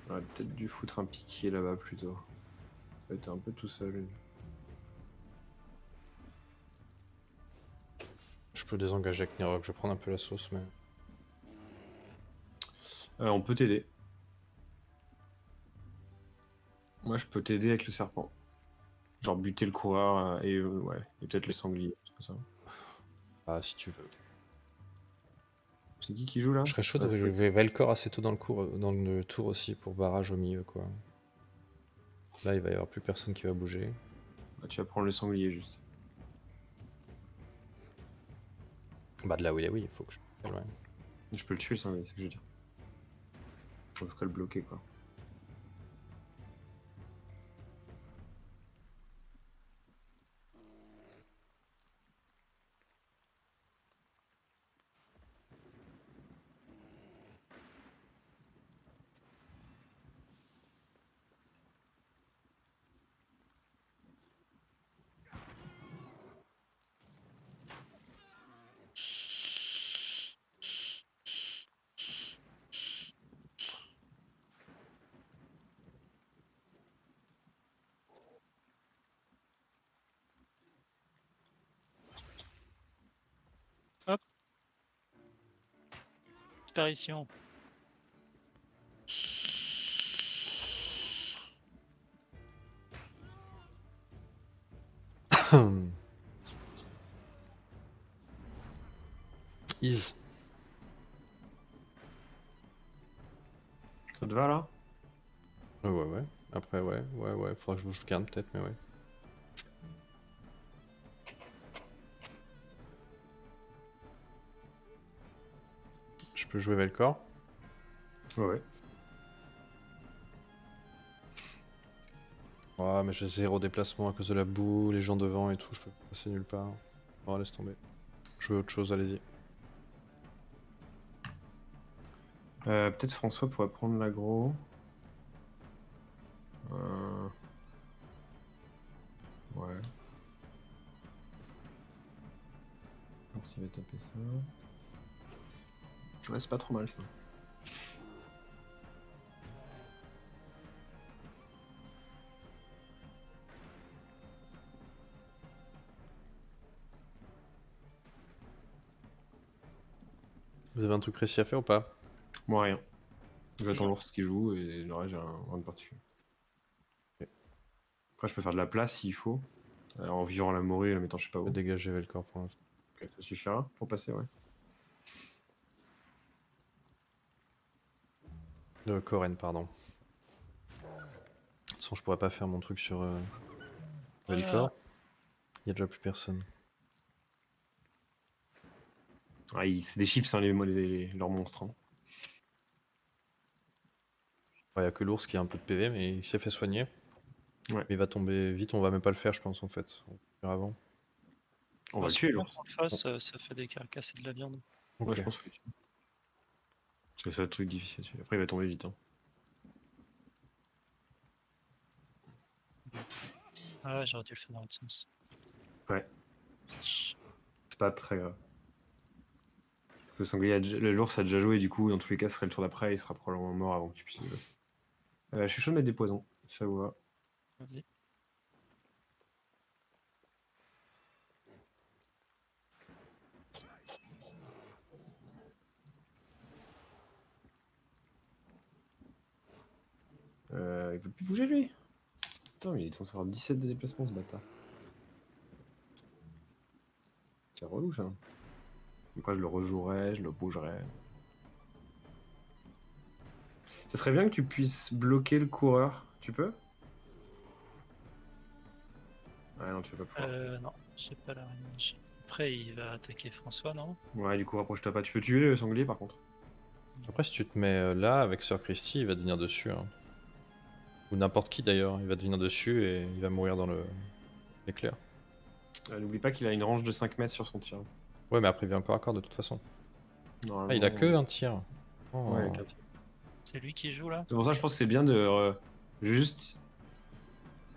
On aurait peut-être dû foutre un piquier là-bas plutôt. Ça a été un peu tout seul. Je peux désengager avec Nerok, je vais prendre un peu la sauce, mais. On peut t'aider. Moi je peux t'aider avec le serpent. Genre buter le coureur ouais, et peut-être le sanglier. C'est ça. Ah, si tu veux. C'est qui joue là? Je serais chaud de Ouais, relever Velcor assez tôt dans le tour aussi pour barrage au milieu quoi. Là il va y avoir plus personne qui va bouger. tu vas prendre le sanglier juste. Bah de là où il est oui, il faut que je... Ouais. Je peux le tuer le sanglier, c'est ce que je veux dire. Faut que le bloquer quoi. Disparition. Ease. Ça te va là? Ouais. Après ouais, faudra que je bouge le Kern peut-être, mais ouais. Je peux jouer Velcor. Ouais. Ouais mais j'ai 0 déplacement à cause de la boue, les gens devant et tout, je peux passer nulle part. Oh laisse tomber. Je veux autre chose, allez-y. Peut-être François pourrait prendre l'aggro. Ouais. Alors s'il va taper ça. Ouais, c'est pas trop mal ça. Vous avez un truc précis à faire ou pas? Moi rien. J'attends l'ours qui joue et le reste j'ai rien de particulier. Ok. Après je peux faire de la place s'il faut. En vivant la morue et la mettant je sais pas Je où. peux dégager Velcor pour l'instant. Ok, ça suffira pour passer, ouais. De Koren, pardon. De toute façon, je pourrais pas faire mon truc sur Veltor. Il y a déjà plus personne. Ah, c'est des chips, hein, leurs monstres. Hein. Il y a que l'ours qui a un peu de PV, mais il s'est fait soigner. Ouais. Mais il va tomber vite, on va même pas le faire, je pense, en fait. On va le faire avant. On va le c'est tuer, bien l'ours. qu'on le fasse, ça fait des carcasses et de la viande. Ok. Ouais, je pense que oui. C'est le seul truc difficile à tuer. Après, il va tomber vite. Hein. Ah ouais, j'aurais dû le faire dans l'autre sens. Ouais. C'est pas très grave. Le sanglier, l'ours a déjà joué, du coup, dans tous les cas, ce serait le tour d'après, il sera probablement mort avant que tu puisses le. Je suis chaud de mettre des poisons, ça vous va. Vas-y. Il veut plus bouger lui. Putain, mais il est censé avoir 17 de déplacement ce bâtard. C'est relou ça. Après, je le rejouerai, je le bougerai. Ça serait bien que tu puisses bloquer le coureur. Tu peux? Ah non, tu vas pas pouvoir. Non, j'ai pas la range. Après, il va attaquer François, non? Ouais, du coup, rapproche-toi pas. Tu peux tuer le sanglier par contre. Après, si tu te mets là avec Sir Christie, il va devenir dessus. Hein. Ou n'importe qui d'ailleurs, il va devenir dessus et il va mourir dans l'éclair. N'oublie pas qu'il a une range de 5 mètres sur son tir. Ouais, mais après, il vient encore à corps de toute façon. Normalement. Ah, il a que un tir. Oh. Ouais, avec un tir. C'est lui qui joue là? C'est pour ça que je pense que c'est bien de juste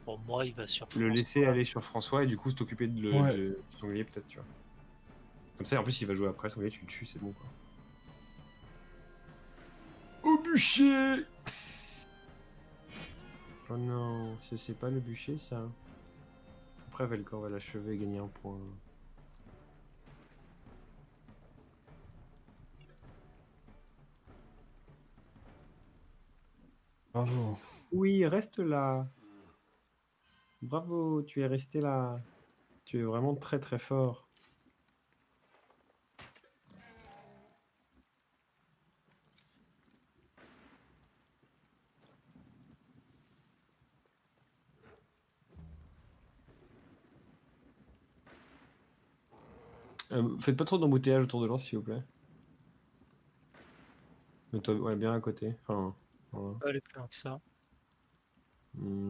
Bon, moi, il va sur le François. laisser aller sur François et du coup s'occuper Ouais. de sanglier peut-être, tu vois. Comme ça, en plus, il va jouer après. Sanglier, tu le tues, c'est bon quoi. Au bûcher! Oh non, c'est pas le bûcher ça. Après, Velkor va l'achever et gagner un point. Bravo. Oui, reste là. Bravo, tu es resté là. Tu es vraiment très très fort. Faites pas trop d'embouteillage autour de l'or, s'il vous plaît. Mets-toi ouais, bien à côté. Enfin, voilà. Pas aller plus loin que ça.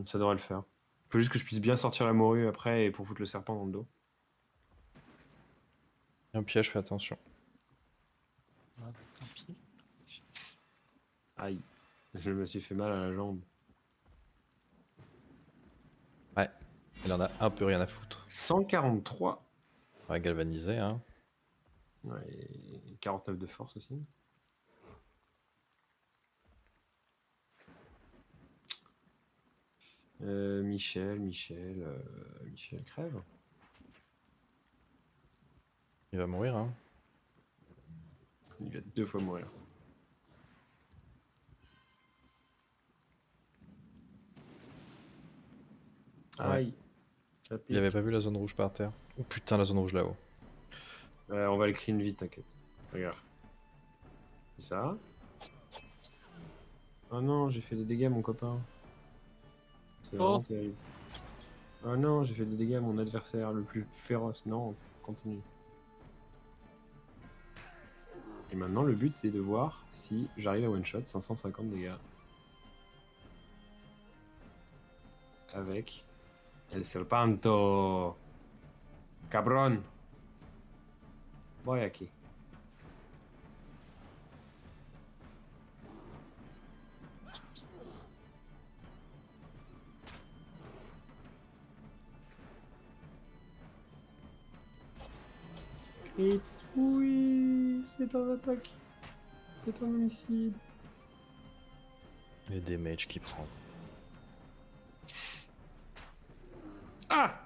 Ça devrait le faire. Faut juste que je puisse bien sortir la morue après et pour foutre le serpent dans le dos. Un piège, fais attention. Ah, tant pis. Aïe. Je me suis fait mal à la jambe. Ouais, il en a un peu rien à foutre. 143. Ouais, galvanisé, hein. Ouais, et 49 de force aussi. Michel crève. Il va mourir, hein. Il va 2 fois mourir. Ouais. Aïe. Ça Il pique. avait pas vu la zone rouge par terre. Oh putain, la zone rouge là-haut. On va le clean vite, t'inquiète. Regarde. C'est ça. Oh non, j'ai fait des dégâts, mon copain. C'est vraiment terrible. Oh non, j'ai fait des dégâts à mon adversaire le plus féroce. Non, continue. Et maintenant, le but, c'est de voir si j'arrive à one-shot 550 dégâts. Avec El Serpanto. Cabron. Voy aquí. Crit. Oui, c'est un attaque. C'est un homicide. Les damage qu'il prend. Ah!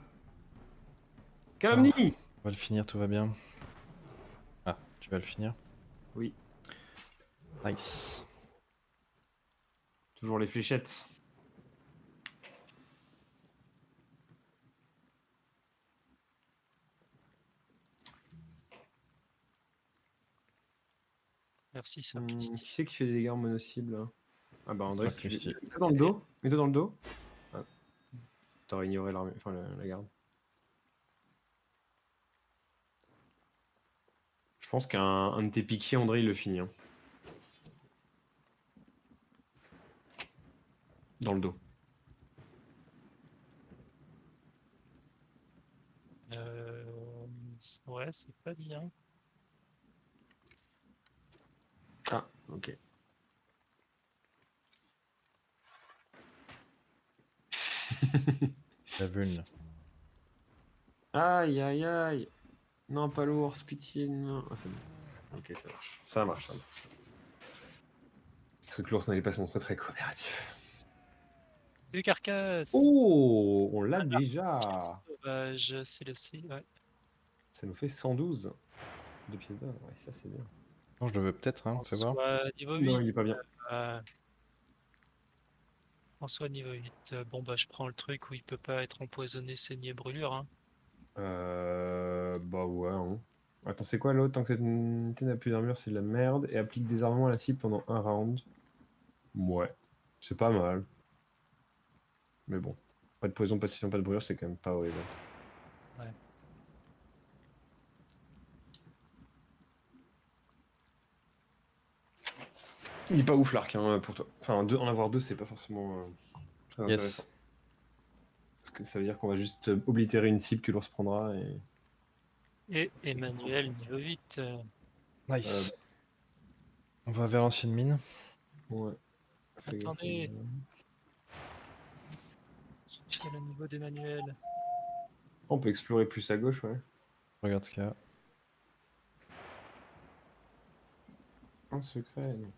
Calomnie! On va le finir, tout va bien. Ah, tu vas le finir? Oui, Nice. toujours les fléchettes. Merci, Sir Qui Christie. c'est qui fait des dégâts en mono-cible là? Ah bah André, Attends, si tu Christy. mets-toi dans le dos. Mets-toi dans le dos. Ah. T'aurais ignoré l'armée, enfin la garde. Je pense qu'un de tes piquiers, André, il le finit. Hein. Dans le dos. Ouais, c'est pas bien. Ah, ok. La vulne. Aïe, aïe, aïe. Non, pas l'ours, pitié, non. Ah, c'est bon. Ok, ça marche. Ça marche, ça marche. J'ai cru que l'ours n'allait pas se montrer très coopératif. Des carcasses. Oh, on l'a déjà. Sauvage, c'est aussi, ouais. Ça nous fait 112 de pièces d'or. Ouais, ça c'est bien. Non, je le veux peut-être, hein, fais voir. François niveau 8. Non, il est pas bien. François niveau 8. Bon bah je prends le truc où il peut pas être empoisonné, saigné, brûlure. Hein. Bah ouais. Hein. Attends, c'est quoi l'autre? Tant que cette unité n'a plus d'armure, c'est de la merde. Et applique désarmement à la cible pendant un round. Ouais. C'est pas mal. Mais bon. Pas de poison, pas de scission, pas de brûlure, c'est quand même pas horrible. Ouais. Il est pas ouf l'arc hein, pour toi. Enfin, en avoir deux, c'est pas forcément très intéressant. Yes. Parce que ça veut dire qu'on va juste oblitérer une cible que l'ours prendra et. Et Emmanuel niveau 8. Nice. On va vers l'ancienne mine. Ouais. Attendez. J'ai le niveau d'Emmanuel. On peut explorer plus à gauche, ouais. Regarde ce qu'il y a. Un secret, non.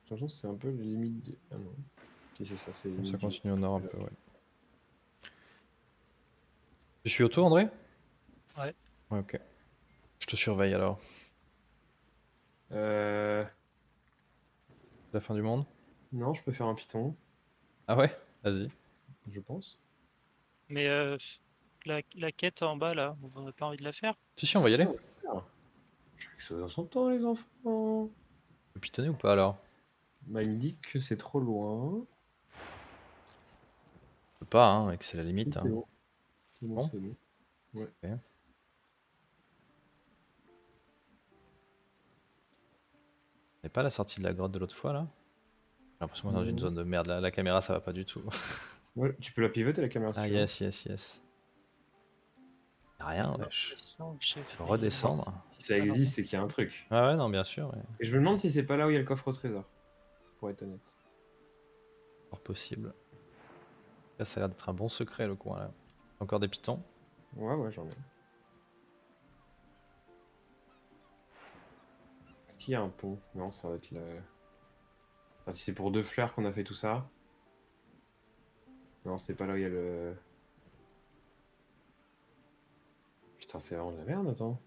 Attention, c'est un peu les limites de. Ah non. Si, c'est ça, c'est les limites Ça du- continue au nord un peu, ouais. Tu suis auto, André? Ouais. Ouais, ok. Je te surveille alors. Euh. La fin du monde? Non, je peux faire un piton, Ah ouais? Vas-y. je pense. Mais la quête en bas là, on n'a pas envie de la faire? Si, on va y aller. Ah, je suis que ça dans son temps, les enfants. Tu peux pitonner ou pas alors? Bah, il me dit que c'est trop loin. Je peux pas, hein, et que c'est la Si, limite. c'est Hein. bon. C'est bon, Bon. c'est bon. Ouais. Ok. Et pas la sortie de la grotte de l'autre fois là? J'ai l'impression qu'on est dans une Non. zone de merde là. La caméra ça va pas du tout. Ouais, tu peux la pivoter la caméra si Ah tu veux. yes, yes, yes. Y'a rien, wesh. L'impression que j'ai Je fait- peux redescendre. Si ça existe, c'est qu'il y a un truc. Ah ouais, non, bien sûr. Ouais. Et je me demande si c'est pas là où il y a le coffre au trésor. Pour être honnête. Fort possible. Là, ça a l'air d'être un bon secret le coin là. Encore des pitons. Ouais, ouais, j'en ai. Est-ce qu'il y a un pont? Non, ça va être le. Enfin, si c'est pour deux fleurs qu'on a fait tout ça. Non, c'est pas là où il y a le. Putain, c'est vraiment de la merde, attends.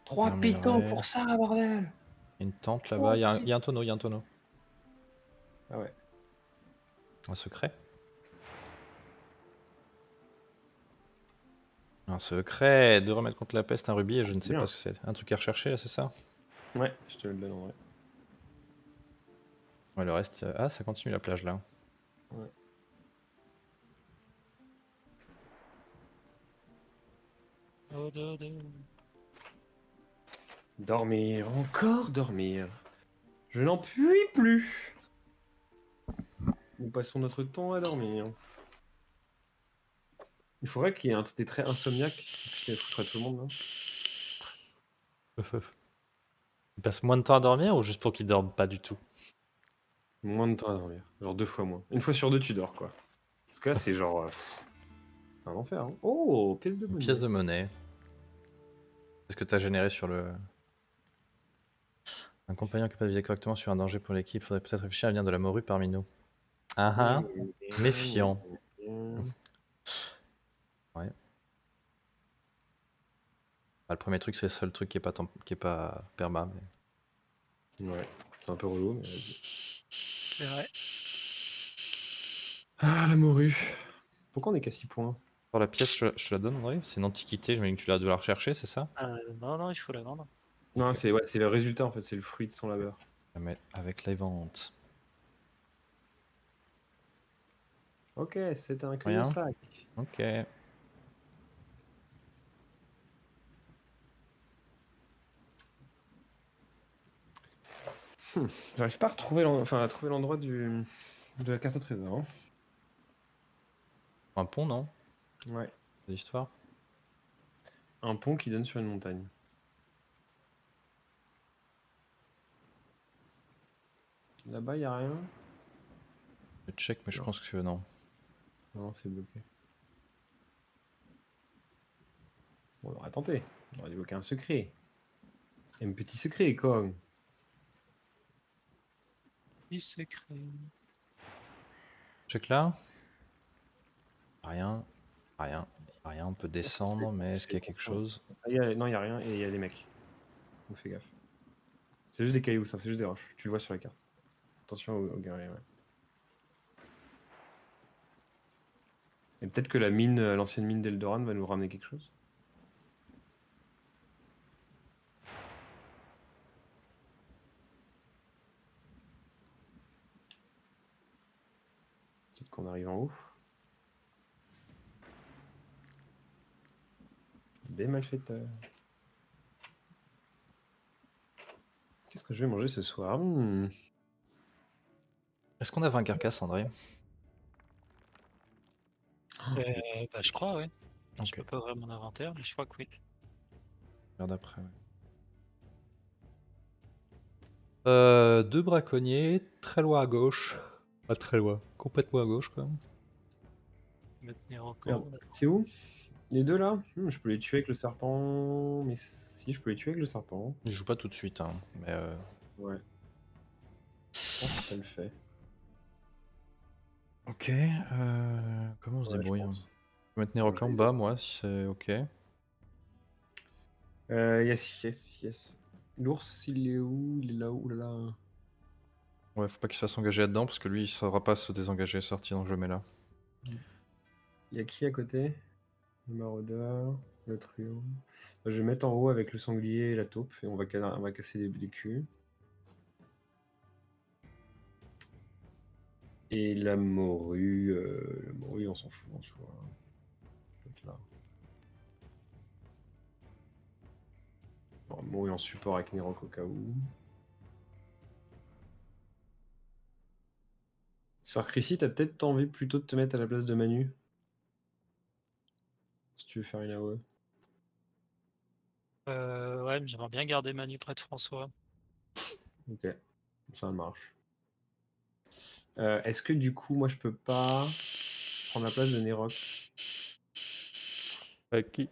3 Un pitons muret. pour ça, bordel! Une tente là-bas. Il y a un tonneau, il y a un tonneau. Ah ouais. Un secret. Un secret de remettre contre la peste un rubis et je ne sais bien. pas ce que c'est. Un truc à rechercher là, c'est ça? Ouais, je te le donne en vrai. Ouais, le reste. Ah, ça continue la plage là. Ouais. Oh, Dormir, encore dormir. Je n'en puis plus. Nous passons notre temps à dormir. Il faudrait qu'il y ait des traits insomniaques qui puissent les foutre à tout le monde. Là. Il passe moins de temps à dormir ou juste pour qu'il dorme pas du tout? Moins de temps à dormir. Genre 2 fois moins. Une fois sur 2, tu dors quoi. Parce que là, c'est genre. C'est un enfer. Hein. Oh, pièce de Une monnaie. pièce de monnaie. C'est ce que t'as généré sur le. Un compagnon capable de viser correctement sur un danger pour l'équipe. Faudrait peut-être réfléchir à l'avenir de la morue parmi nous. Ah ah. Méfiant. Ouais. Bah, le premier truc, c'est le seul truc qui est pas perma. Mais... Ouais, c'est un peu relou, mais vas-y. c'est vrai. Ah, la morue. Pourquoi on est qu'à 6 points? Pour la pièce, je te la donne, André? C'est une antiquité, j'imagine que tu vas devoir la rechercher, c'est ça? Non, non, il faut la vendre. Non, Ok. c'est le résultat en fait, c'est le fruit de son labeur. Je vais mettre avec les ventes. Ok, c'est un Rien. sac. Ok. J'arrive pas à retrouver à trouver l'endroit de la carte au trésor. Hein. Un pont, non? Ouais. C'est l'histoire. Un pont qui donne sur une montagne. Là-bas, y a rien? Je check, mais je Non. pense que non. Non, c'est bloqué. Bon, on aurait tenté. On aurait débloqué un secret. Un petit secret, quoi. Il secret. Check là. Rien. Rien. Rien. On peut descendre, mais est-ce qu'il y a quelque chose? Ah, non, y a rien et il y a des mecs. Donc fais gaffe. C'est juste des cailloux, ça, c'est juste des roches. Tu le vois sur la carte. Attention aux guerriers, ouais. Et peut-être que la mine, l'ancienne mine d'Eldoran va nous ramener quelque chose. Peut-être qu'on arrive en haut. Des malfaiteurs. Qu'est-ce que je vais manger ce soir? Est-ce qu'on a 20 carcasses, André? Bah, je crois, ouais. Je Ok. peux pas ouvrir mon inventaire, mais je crois que oui. Regarde après, ouais. Deux braconniers, très loin à gauche. Pas très loin. Complètement à gauche, quoi. Maintenir encore. Merde. C'est où? Les deux là? Je peux les tuer avec le serpent. Mais si, je peux les tuer avec le serpent. Il joue pas tout de suite, hein. Mais Ouais. Je pense que ça le fait. ok. Comment on se Ouais, je débrouille? pense. Je vais maintenir Bon, au je camp les bas, ai. moi, si c'est ok. Yes. L'ours, il est où? Il est là-haut, oh là là. Ouais, faut pas qu'il se fasse engager là-dedans, parce que lui, il saura pas se désengager et sortir, donc je le mets là. Il y a qui à côté? Le maraudeur, le truand. Je vais mettre en haut avec le sanglier et la taupe et on va casser des culs. Et la morue, on s'en fout en soi. Peut-être là. Bon, morue en support avec Nirok au cas où. Sœur Chrissy, t'as peut-être envie plutôt de te mettre à la place de Manu. Si tu veux faire une AOE. Ouais, mais j'aimerais bien garder Manu près de François. Ok, ça marche. Est-ce que du coup, moi je peux pas prendre la place de Nirok Avec qui?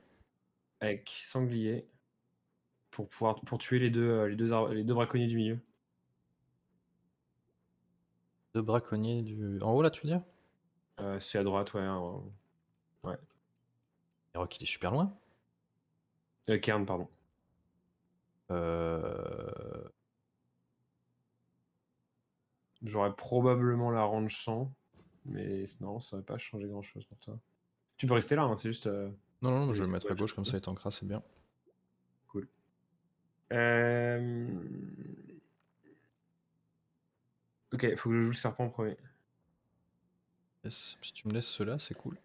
avec sanglier pour tuer les deux braconniers du milieu? Deux braconniers du... En haut, là, tu veux dire? C'est à droite, ouais. Ouais. Rock, il est super loin. Kern, pardon. Euh... J'aurais probablement la range 100, mais non, ça va pas changer grand chose pour toi. Tu peux rester là, hein, c'est juste. Non, non, je Vas-y, vais le c'est mettre à dommage. gauche, comme ça, il tankera, c'est bien. Cool. Euh... Ok, faut que je joue le serpent en premier. Yes. Si tu me laisses ceux-là, c'est cool.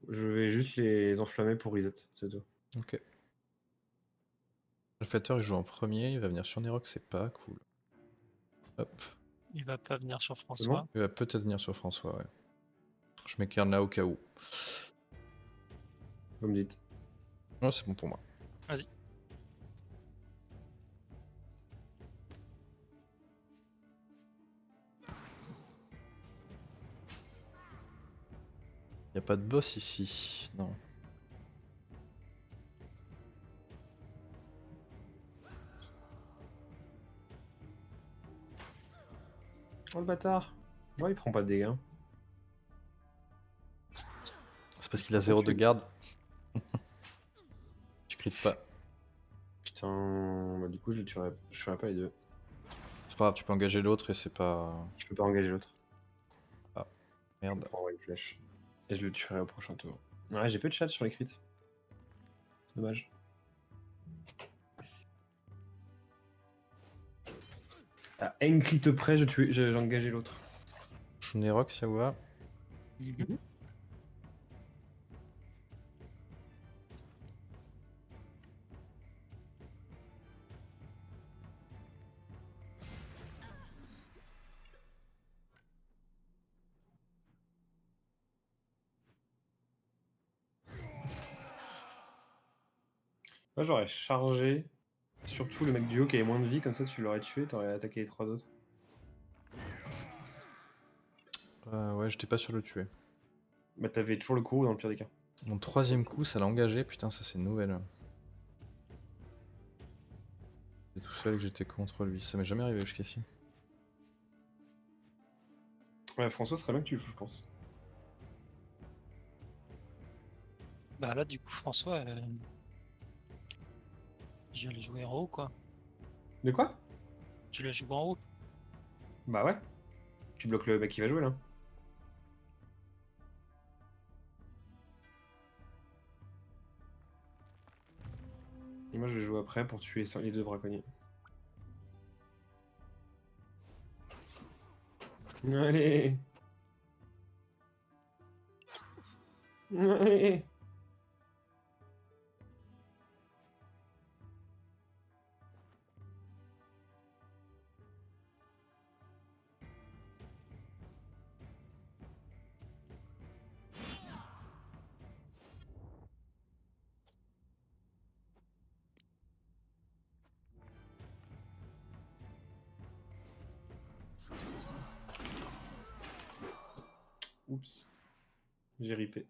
Je vais juste les enflammer pour reset, c'est tout. Ok. Le fêteur, il joue en premier, il va venir sur Nerok, c'est pas cool. Hop. Il va pas venir sur C'est François. bon? Il va peut-être venir sur François, ouais. Je mets Kern là au cas où. Vous me dites. Ouais, c'est bon pour moi. Vas-y. Y a pas de boss ici. Non. Oh le bâtard! Ouais, il prend pas de dégâts. C'est parce qu'il a Pourquoi 0 de tu- garde. Tu crites pas. Putain, bah, du coup, je ferai pas les deux. C'est pas grave, tu peux engager l'autre et c'est pas... Je peux pas engager l'autre. Je Merde. prendrai une flèche. Et je le tuerai au prochain tour. Ouais, j'ai peu de chat sur les crits. C'est dommage. À un crit près, j'ai engagé l'autre. Shunerok, ça va. Mhm. Moi j'aurais chargé, surtout le mec du haut qui avait moins de vie, comme ça tu l'aurais tué, t'aurais attaqué les 3 autres. Ouais, j'étais pas sûr de le tuer. Bah t'avais toujours le coup dans le pire des cas. Mon troisième coup, ça l'a engagé. Putain, ça c'est une nouvelle. C'est tout seul que j'étais contre lui. Ça m'est jamais arrivé jusqu'ici. Ouais, François, ce serait bien que tu le joues, je pense. Bah là, du coup, François, je vais aller jouer en haut, quoi. De quoi? Tu la joues en haut. Bah ouais. Tu bloques le mec qui va jouer là. Et moi je vais jouer après pour tuer les 2 braconniers. Allez! Allez! Oups. J'ai ripé.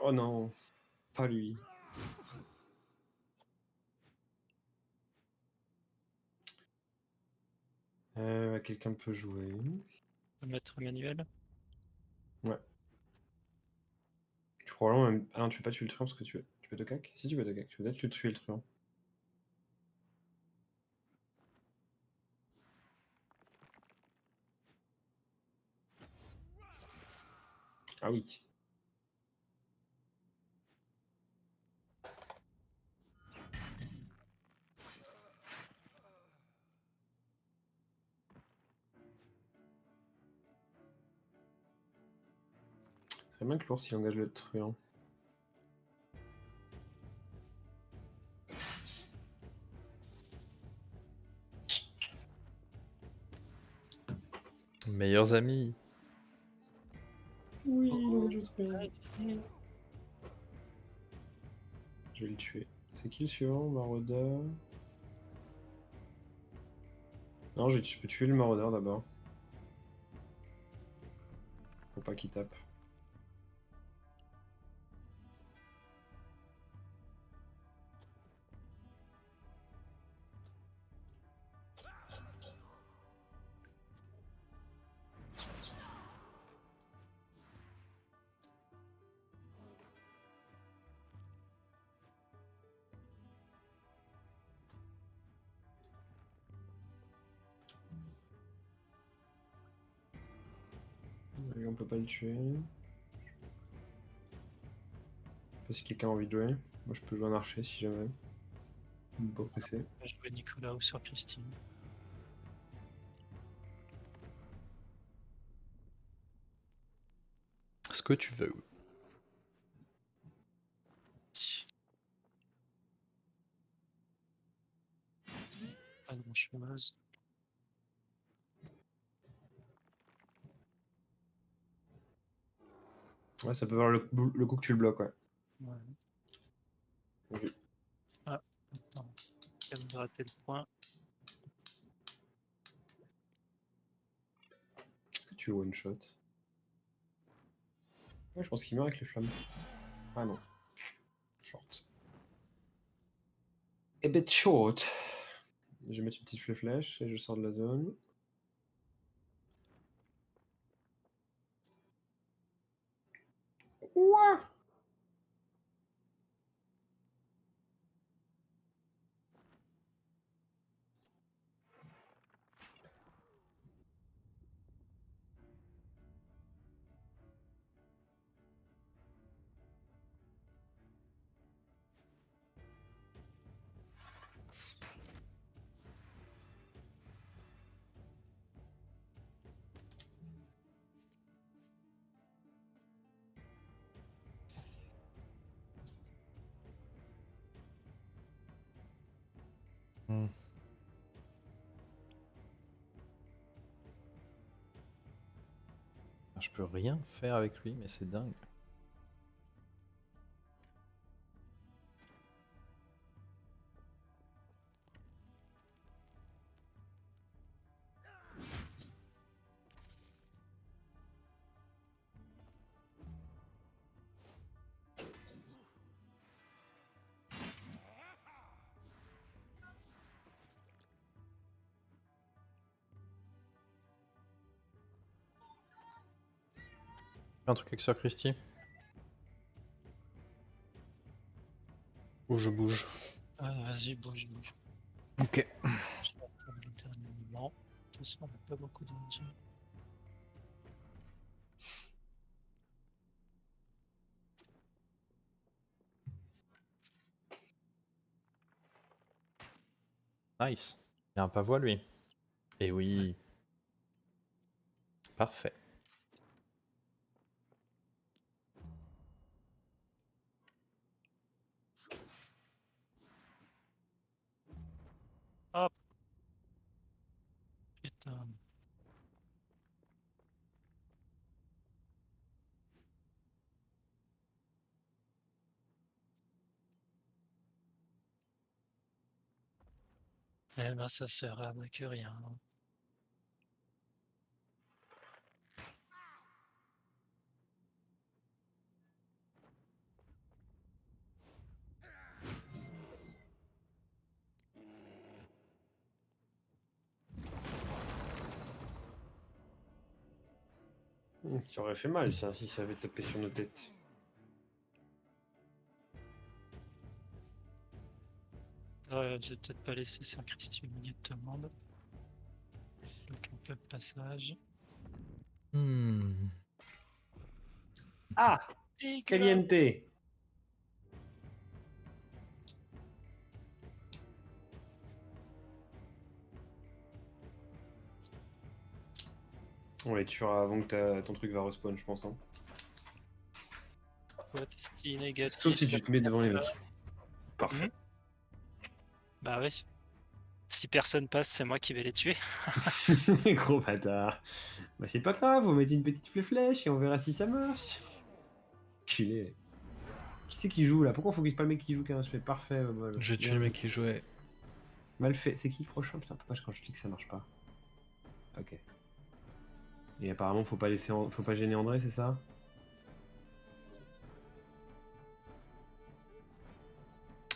Oh non, pas lui. Quelqu'un peut jouer. Maître Emmanuel. Ouais. Tu probablement même. Ah non, tu peux pas tuer le truand parce que tu peux te cac. Si tu peux te cac, tu peux peut-être tuer le truand. Ah oui. C'est bien que l'ours il engage le truand. Meilleurs amis. Oui, il Oh, engage le truand. allez. Je vais le tuer. C'est qui le suivant? Maraudeur. Non, je peux tuer le maraudeur d'abord. Faut pas qu'il tape. Lui, on peut pas le tuer. Je sais pas si quelqu'un a envie de jouer. Moi, je peux jouer un archer si jamais. Pas pressé. On va jouer Nicolas sur Christine. Ce que tu veux. Pas grand chose. Ouais, ça peut valoir le coup que tu le bloques, ouais. Ouais. Ok. Ah, attends. Quand même raté le point. Est-ce que tu one shot? Ouais, je pense qu'il meurt avec les flammes. Ah non. Short. Et bit short. Je vais mettre une petite flèche et je sors de la zone. Quoi? Hmm. Je peux rien faire avec lui, mais c'est dingue. Un truc avec Sir Christie? Ou je bouge? Vas-y, bouge, bouge. Ok. Je vais attendre le dernier moment. De toute façon, on n'a pas beaucoup d'énergie. Nice. Il y a un pavois lui. Et oui. Parfait. Hop. Putain. Eh ben, ça sert à que rien. Ça aurait fait mal ça, si ça avait tapé sur nos têtes. Je vais peut-être pas laisser Saint-Christie au milieu de tout le monde. Donc un peu de passage. Hmm. Ah, Dégueulasse. Caliente. On les tuera avant que ton truc va respawn, je pense. Hein. Toi, t'es style négatif. Sauf si tu te mets devant les mecs. Parfait. Mhm. Bah oui. Si personne passe, c'est moi qui vais les tuer. Gros bâtard. Bah c'est pas grave, on met une petite flèche et on verra si ça marche. Culé. Qui c'est qui joue là? Pourquoi on focus pas le mec qui joue qu'un aspect parfait? J'ai tué le mec qui jouait. Mal fait. C'est qui le prochain? Putain, pourquoi quand je clique ça marche pas? Ok. Et apparemment faut pas laisser, faut pas gêner André, c'est ça?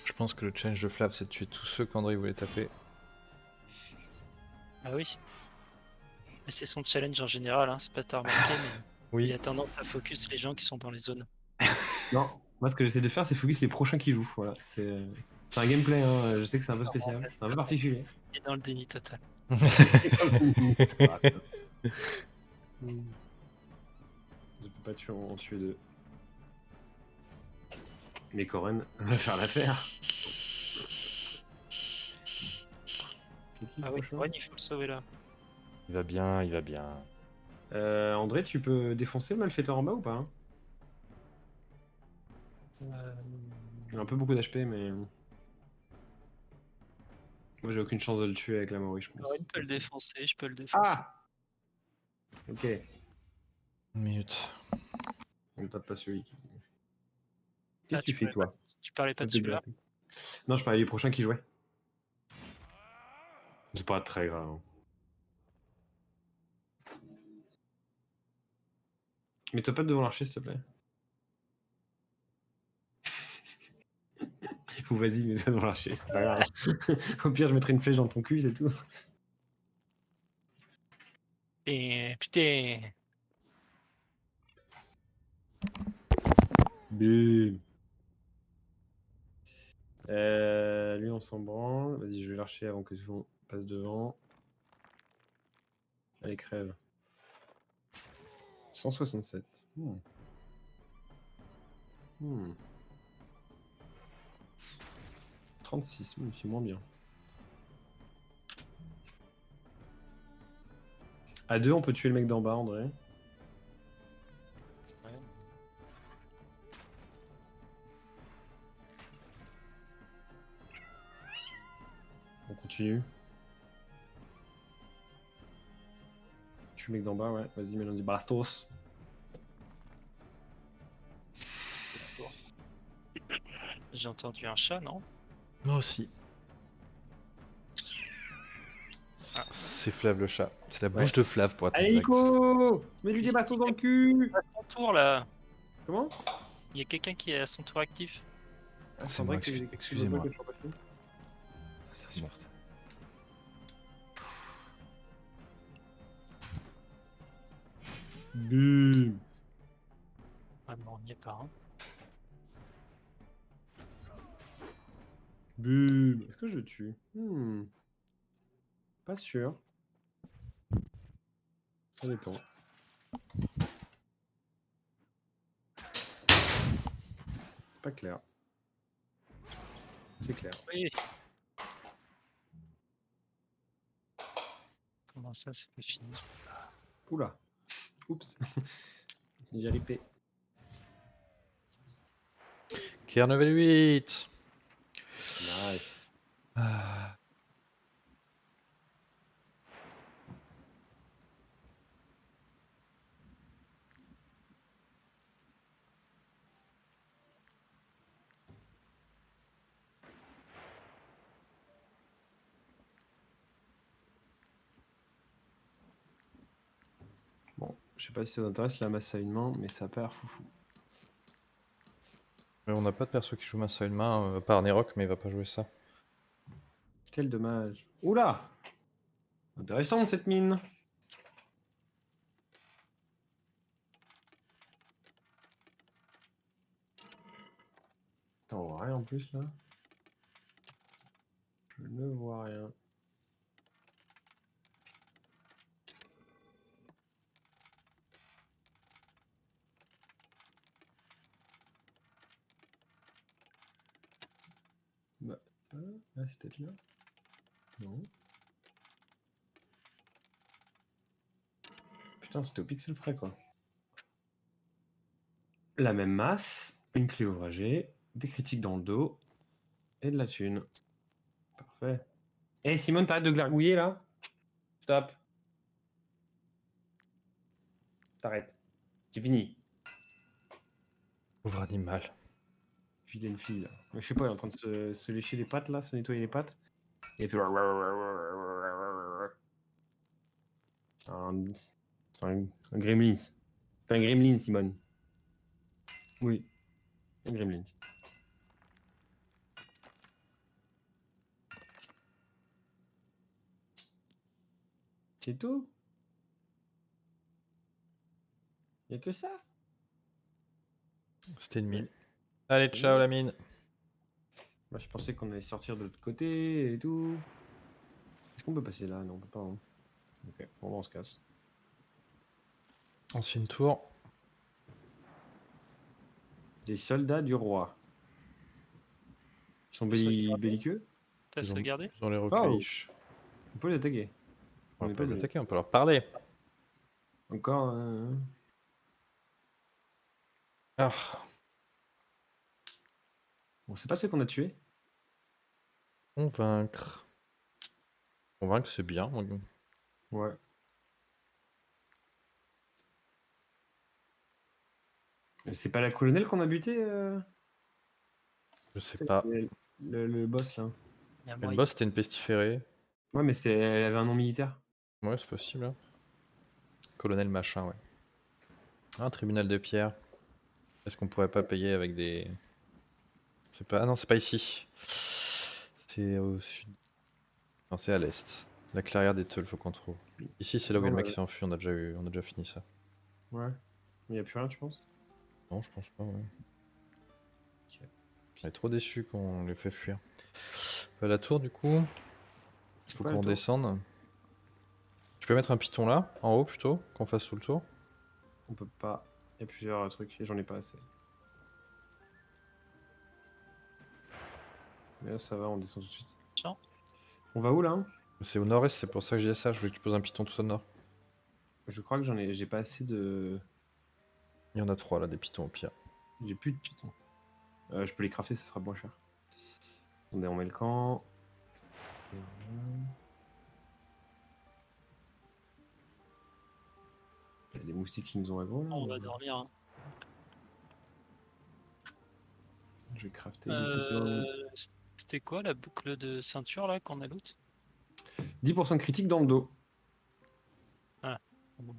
Je pense que le challenge de Flav, c'est de tuer tous ceux qu'André voulait taper. Ah oui. Mais c'est son challenge en général, hein. C'est pas t'as remarqué, mais Oui. il a tendance à focus les gens qui sont dans les zones. Non. Moi ce que j'essaie de faire c'est focus les prochains qui jouent. Voilà. C'est un gameplay, hein. Je sais que c'est un peu spécial. C'est un peu particulier. Il est dans le déni total. Je peux pas tuer en tuer deux. Mais Coren va faire l'affaire. C'est qui le Ah oui, prochain? Coren, il faut le sauver là. Il va bien, il va bien. André, tu peux défoncer le malfaiteur en bas ou pas? Hein? Il a un peu beaucoup d'HP, mais. Moi j'ai aucune chance de le tuer avec la Maori, je pense. Coren peut le défoncer, je peux le défoncer. Ah! Ok. Une minute. On tape pas celui qui. Qu'est-ce que tu Tu fais parlais toi? pas- Tu parlais pas de T'es celui-là? blessé. Non, je parlais du prochain qui jouait. C'est pas très grave. Hein. Mets-toi pas devant l'archer, s'il te plaît. Ou vas-y, mets-toi devant l'archer, c'est pas grave. Au pire, je mettrai une flèche dans ton cul, c'est tout. Et putain. Bim. Lui, on s'en branle. Vas-y, je vais l'archer avant que tout le monde passe devant. Allez, crève. 167. Hmm. 36, c'est moins bien. À deux, on peut tuer le mec d'en bas, André. Ouais. On continue. Tu le mec d'en bas, ouais. Vas-y, mets du Bastos. J'ai entendu un chat, non? Moi aussi. Ah. C'est Flav le chat. C'est la Ouais. bouche de Flav pour être Allez, exact. Nico! Mets-lui des bastos dans le cul! À son tour là, Comment? il y a quelqu'un qui est à son tour actif. Ah, C'est moi, Sandra, excusez-moi. Ça supporte. Bim! Ah non, on n'y est pas. Hein. Bim! Est-ce que je le tue? Pas sûr. Ça dépend. C'est pas clair. C'est clair. Oui. Comment ça, c'est pas fini? Oula. Oups. J'ai ripé. Kier level 8. Nice. Ah. Bon, je sais pas si ça vous intéresse la masse à une main, mais ça perd foufou. Mais on n'a pas de perso qui joue masse à une main, à part Nerok, mais il va pas jouer ça. Quel dommage. Oula! Intéressante cette mine. Attends, on voit rien en plus là. Je ne vois rien. Bah, là, c'est peut-être là. Non. Putain, c'était au pixel près quoi. La même masse, une clé ouvragée, des critiques dans le dos et de la thune. Parfait. Eh Simone, t'arrêtes de glargouiller là? Stop. T'arrêtes. J'ai fini. Pauvre animal. Filer une fille là. Mais je sais pas, il est en train de se lécher les pattes là, se nettoyer les pattes. Et il fait. C'est un gremlin. C'est un gremlin, Simone. Oui, un gremlin. C'est tout? Y'a que ça? C'était une mine. Allez, ciao la mine. Bah, je pensais qu'on allait sortir de l'autre côté et tout. Est-ce qu'on peut passer là? Non, on peut pas. Hein. Ok, bon, bah, on se casse. Ancienne tour. Des soldats du roi. Ils sont belliqueux? T'as Ils ont, sauvegardé? ils ont les recueillis. On peut les attaquer. On On va est pas pas les des- attaquer, on peut leur parler. Encore. Ah. Bon, c'est pas ceux qu'on a tués. Convaincre. Convaincre, c'est bien. Ouais. Mais c'est pas la colonelle qu'on a buté Je sais pas. le boss là. Il y a Le moyen. boss, c'était une pestiférée. Ouais, mais elle avait un nom militaire. Ouais, c'est possible. Hein. Colonel machin, ouais. Un tribunal de pierre. Est-ce qu'on pourrait pas payer avec des... C'est pas... Ah non, c'est pas ici. C'est au sud. Non, c'est à l'est. La clairière des Teuls, faut qu'on trouve. Ici, c'est là où il y a Non, le mec bah, qui s'est enfui, on a déjà fini ça. ouais. Mais y a plus rien, tu penses? Non, je pense pas, ouais. Ok. On est trop déçus qu'on les fait fuir. La tour, du coup, C'est faut quoi, la qu'on tour? descende. Tu peux mettre un piton là, en haut plutôt, qu'on fasse tout le tour. On peut pas. Y a plusieurs trucs et j'en ai pas assez. Mais là, ça va, on descend tout de suite. Tiens. On va où là? C'est au nord-est, c'est pour ça que je disais ça, je voulais que tu poses un piton tout au nord. Je crois que j'ai pas assez de. Il y en a 3 là, des pitons au pire. J'ai plus de pitons. Je peux les crafter, ça sera moins cher. Attendez, on met le camp. Il y a des moustiques qui nous ont avant. On va dormir. Hein. Je vais crafter des pitons. C'était quoi la boucle de ceinture là qu'on a loot? 10% de critique dans le dos. Ah, bon.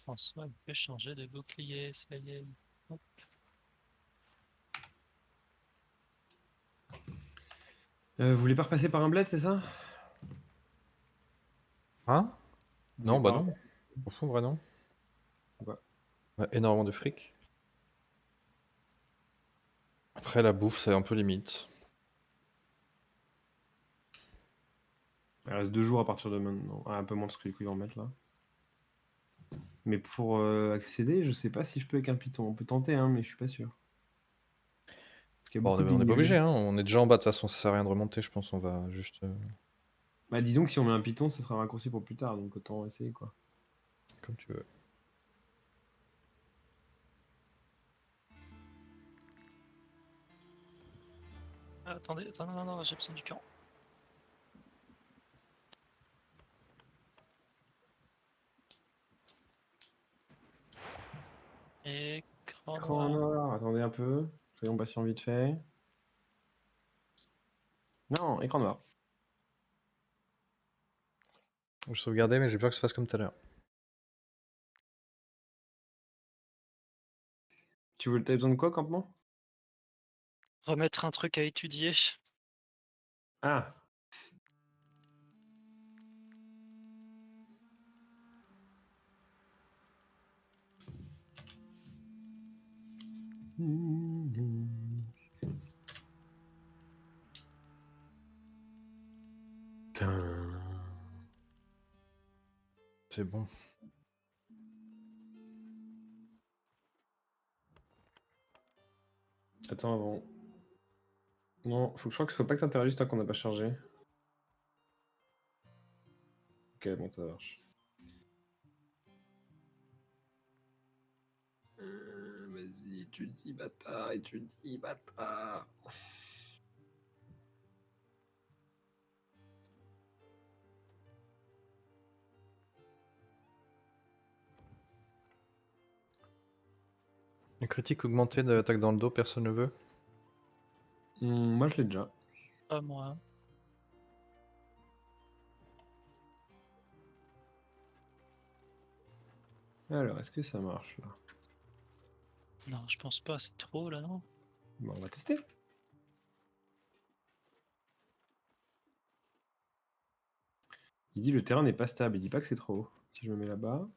François il peut changer de bouclier, ça y est. Hop. Vous voulez pas repasser par un bled, c'est ça? Hein? Vous Non, voulez bah pas non. Au fond, vrai non. Pourquoi? On a énormément de fric. Après, la bouffe, c'est un peu limite. Il reste 2 jours à partir de maintenant. Ah, un peu moins parce que les coups ils vont en mettre là. Mais pour accéder, je sais pas si je peux avec un python. On peut tenter, hein, mais je suis pas sûr. Parce qu'il y a Bon, beaucoup on est pas d'ignorants. obligé, hein. On est déjà en bas, de toute façon, ça sert à rien de remonter, je pense. On va juste. Bah, disons que si on met un python, ça sera un raccourci pour plus tard, donc autant essayer quoi. Comme tu veux. Ah, attendez, non, j'ai besoin du camp. Écran Écran noir. noir, attendez un peu. Soyons patients vite fait. Non, écran noir. Je vais sauvegarder, mais j'ai peur que ça fasse comme tout à l'heure. T'as besoin de quoi, campement? Remettre un truc à étudier. Ah. C'est bon. Attends avant. Non, faut pas que t'interagisses tant qu'on n'a pas chargé. Ok, bon, ça marche. Vas-y, étudie, bâtard, étudie, bâtard. Un critique augmenté d'attaque dans le dos, personne ne veut. Moi, je l'ai déjà. Pas moi. Alors, est-ce que ça marche là? Non, je pense pas, c'est trop là, non? Bon, on va tester. Il dit le terrain n'est pas stable, il dit pas que c'est trop haut. Si je me mets là-bas.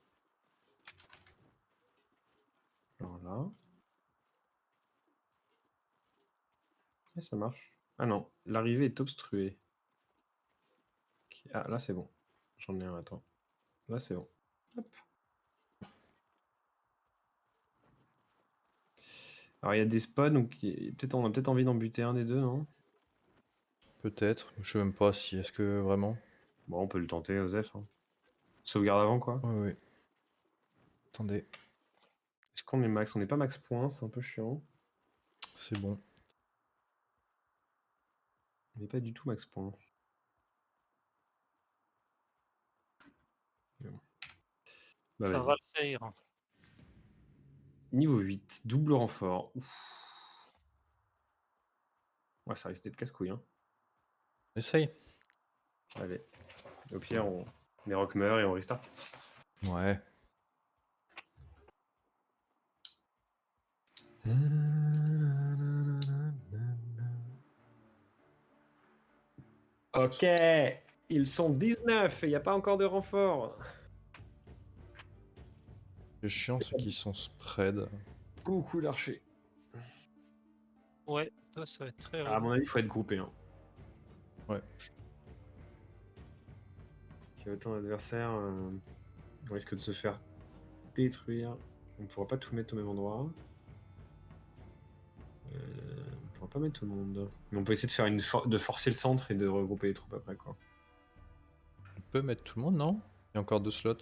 Genre là. Et ça marche. Ah non, l'arrivée est obstruée. Ok, ah, là c'est bon. J'en ai un, attends. Là c'est bon. Hop. Alors il y a des spots, donc on a peut-être envie d'en buter un des deux, non? Peut-être. Je sais même pas si. Est-ce que vraiment. Bon, on peut le tenter, Osef. Hein. Sauvegarde avant, quoi. Ouais, ouais. Attendez. Est-ce qu'on est max? On n'est pas max points, c'est un peu chiant. C'est bon. On n'est pas du tout max points. Bon. Bah, Ça vas-y. va le faire. Niveau 8, double renfort. Ouf. Ouais, ça risque d'être casse-couille. Hein. Essaye. Allez. Au pire, les rocs meurent et on restart. Ouais. Ok, ils sont 19 et il n'y a pas encore de renfort. Le chiant, c'est qu'ils sont spread. Coucou l'archer. Ouais, toi ça va être très À mon avis, il faut être groupé. Hein. Ouais. Si autant d'adversaires, on risque de se faire détruire. On ne pourra pas tout mettre au même endroit. On pourra pas mettre tout le monde. Mais on peut essayer de faire de forcer le centre et de regrouper les troupes après quoi. On peut mettre tout le monde, non? Il y a encore 2 slots.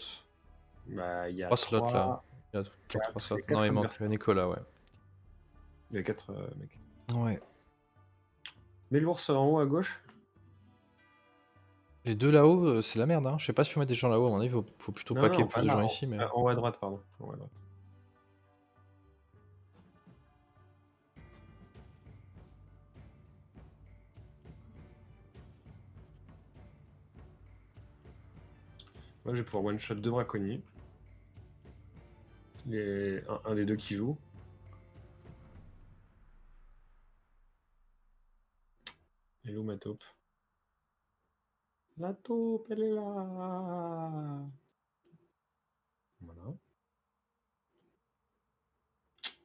Bah il y a 3 slots là. 3... Il y a quatre, 3 slots. il y a Non, il quatre manque adversaires. Nicolas, ouais. Il y a 4 mecs. Ouais. Mets l'ours en haut à gauche. Les deux là-haut, c'est la merde, hein. Je sais pas si faut mettre des gens là-haut, à mon avis, faut plutôt Non, paquer non, pas plus de là. gens ici, mais. En haut à droite, pardon. En haut à droite. Moi, je vais pouvoir one-shot 2 braconniers. Un des deux qui joue. Et où ma taupe? La taupe, elle est là. Voilà.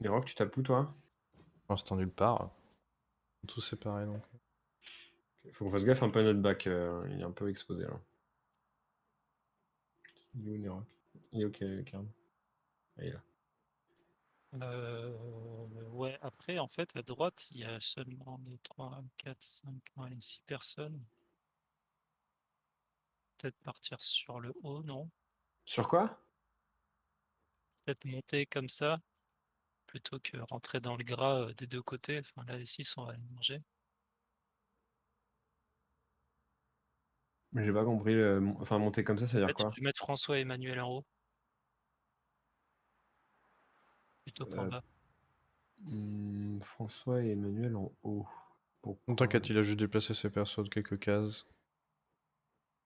Les rocs, tu tapes où, toi? Pour l'instant, nulle part. Tout séparé donc. Faut qu'on fasse gaffe un peu à notre bac. Il est un peu exposé, là. Il est où, les rocs? Il est ok, Karl. Ah, il est là. Ouais, après, en fait, à droite, il y a seulement 2, 3, 4, 5, 6 personnes. Peut-être partir sur le haut, non? Sur quoi? Peut-être monter comme ça, plutôt que rentrer dans le gras des deux côtés. Enfin, là, les 6, on va les manger. Mais j'ai pas compris. Enfin, monter comme ça veut dire Peut-être quoi? je vais mettre François et Emmanuel en haut, plutôt qu'en bas. François et Emmanuel en haut. Pourquoi? T'inquiète, il a juste déplacé ses persos de quelques cases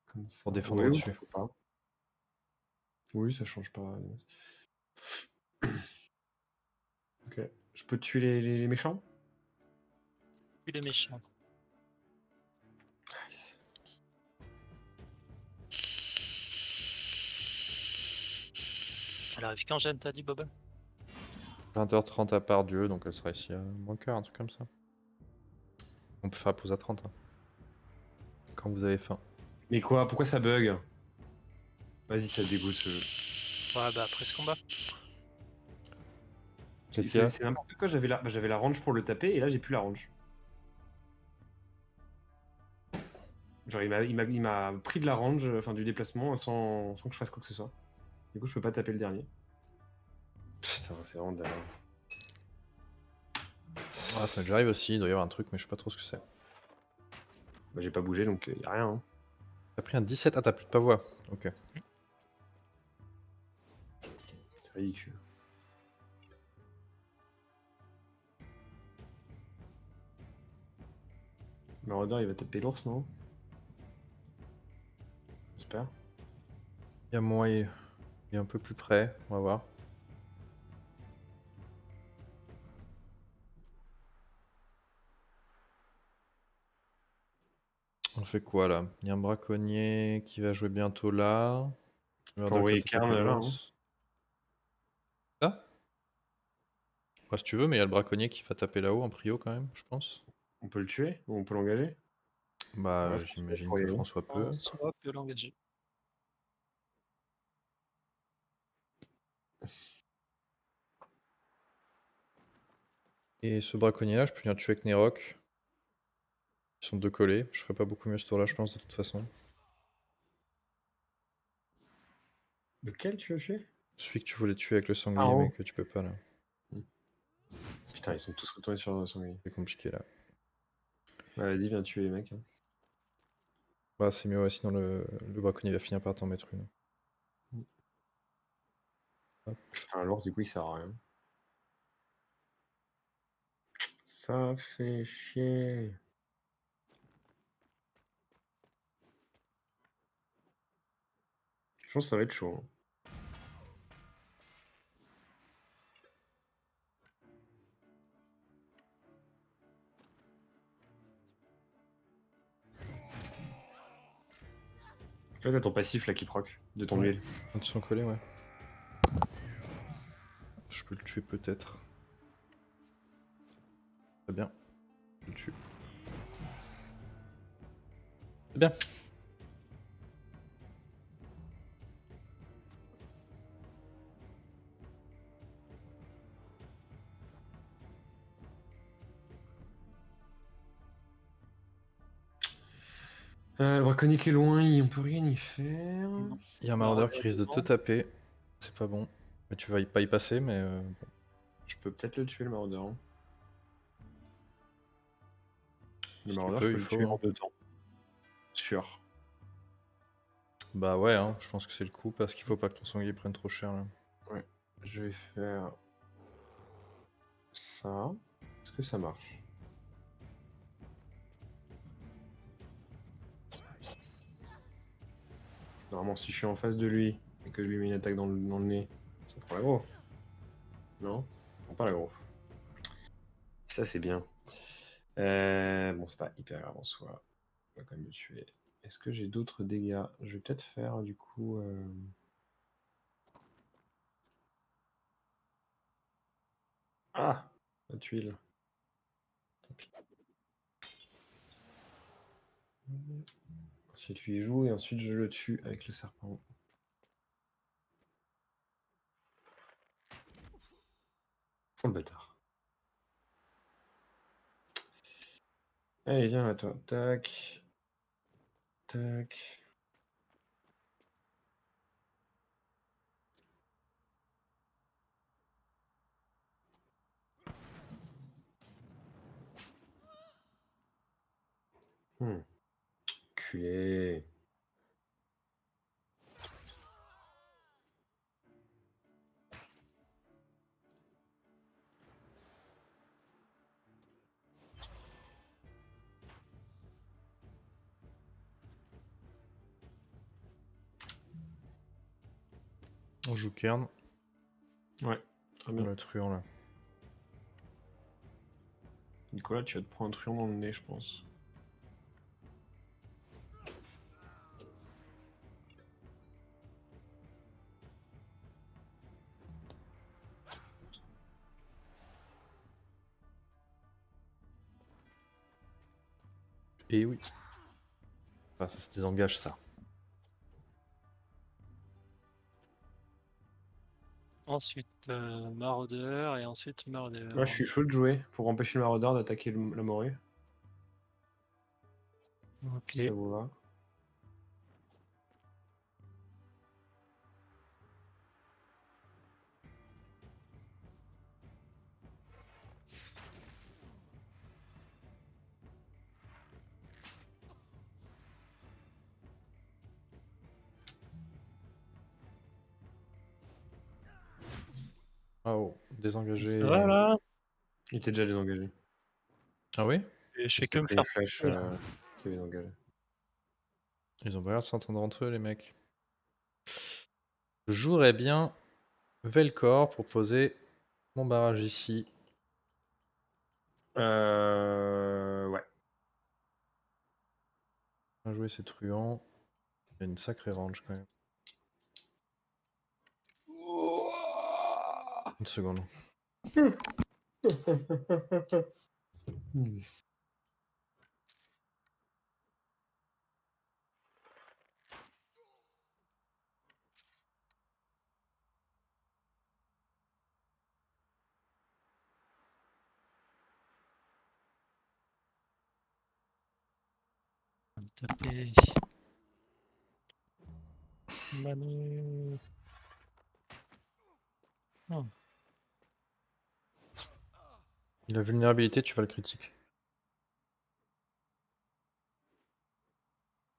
Comme ça. pour défendre Oui, au-dessus. pourquoi pas. Oui, ça change pas. Ok. Je peux tuer les méchants? Puis les méchants. Elle arrive quand, Jeanne, t'as dit, Boba? 20h30 à part Dieu, donc elle sera ici à moins quart, un truc comme ça. On peut faire la pause à 30. Hein. Quand vous avez faim. Mais quoi? Pourquoi ça bug? Vas-y, ça dégoûte ce jeu. Ouais, bah après ce combat. Qu'est-ce qu'il y a? C'est n'importe quoi, j'avais la range pour le taper et là j'ai plus la range. Genre il m'a pris de la range, enfin du déplacement sans que je fasse quoi que ce soit. Du coup je peux pas taper le dernier. Putain, c'est vraiment de la merde. Ah, ça m'arrive aussi, il doit y avoir un truc, mais je sais pas trop ce que c'est. Bah, j'ai pas bougé donc y a rien. Hein. T'as pris un 17, ah t'as plus de pavois. Ok. C'est ridicule. Marauder il va taper l'ours, non? J'espère. Il y a moi, il est un peu plus près, on va voir. On fait quoi là? Il y a un braconnier qui va jouer bientôt là. On peut envoyer Karn là. Hein. Ah? Ouais, si tu veux, mais il y a le braconnier qui va taper là-haut en prio quand même, je pense. On peut le tuer ou on peut l'engager? Bah, Ouais, j'imagine faut y que aller. François peut. François peut l'engager. Et ce braconnier là, je peux venir tuer avec Nerok. Ils sont deux collés, je ferais pas beaucoup mieux ce tour là, je pense, de toute façon. Lequel tu veux tuer? Celui que tu voulais tuer avec le sanglier, Ah, mais que tu peux pas là. Putain, ils sont tous retournés sur Sanglier. C'est compliqué là. Ouais, vas-y, viens tuer les mecs. Hein. Bah, c'est mieux, ouais, sinon le braconnier va finir par t'en mettre une. Putain, l'ours, du coup, il sert à rien. Ça fait chier. Je pense que ça va être chaud. Hein. Là, t'as ton passif là qui proc de ton Ouais. huile. Quand ils sont collés, ouais. Je peux le tuer peut-être. C'est bien. Je le tue. C'est bien. Le braconnier qui est loin, on peut rien y faire. Non. Il y a un Bah, maraudeur qui reviens risque de te devant. taper. C'est pas bon. Mais tu vas pas y passer, mais bon. Je peux peut-être le tuer, le maraudeur. Hein. Le Si tu maraudeur, je peux, peux il le faut. tuer en Hein. 2 temps. Sûr. Bah ouais, hein, je pense que c'est le coup parce qu'il faut pas que ton sanglier prenne trop cher là. Ouais. Je vais faire ça. Est-ce que ça marche? Normalement, si je suis en face de lui et que je lui mets une attaque dans le nez, ça prend l'aggro. Non? Ça prend pas l'aggro. Ça, c'est bien. Bon, c'est pas hyper grave en soi. On va quand même le tuer. Est-ce que j'ai d'autres dégâts? Je vais peut-être faire du coup. Ah! La tuile. Tant pis. Ensuite, lui joue et ensuite je le tue avec le serpent. Oh le bâtard. Allez, viens là, toi. Tac. Tac. Culé. On joue Kern. Ouais, très bien. Le truand là. Nicolas, tu vas te prendre un truand dans le nez, je pense. Et oui. Ah, ça se désengage ça. Ensuite, maraudeur et ensuite maraudeur. Moi, je suis chaud de jouer pour empêcher le maraudeur d'attaquer la morue. Ok. Si ça vous va. Ah oh, désengagé. Ça va là? Il était déjà désengagé. Ah oui? Et je fais J'ai que me pris faire une flèche toucher, là. qui avait désengagé. Ils ont pas l'air de s'entendre entre eux les mecs. Je jouerais bien Velcor pour poser mon barrage ici. Ouais. Bien joué ces truands. Il y a une sacrée range quand même. Une seconde. On va me taper. Manu. Oh. Il a vulnérabilité, tu vas le critique.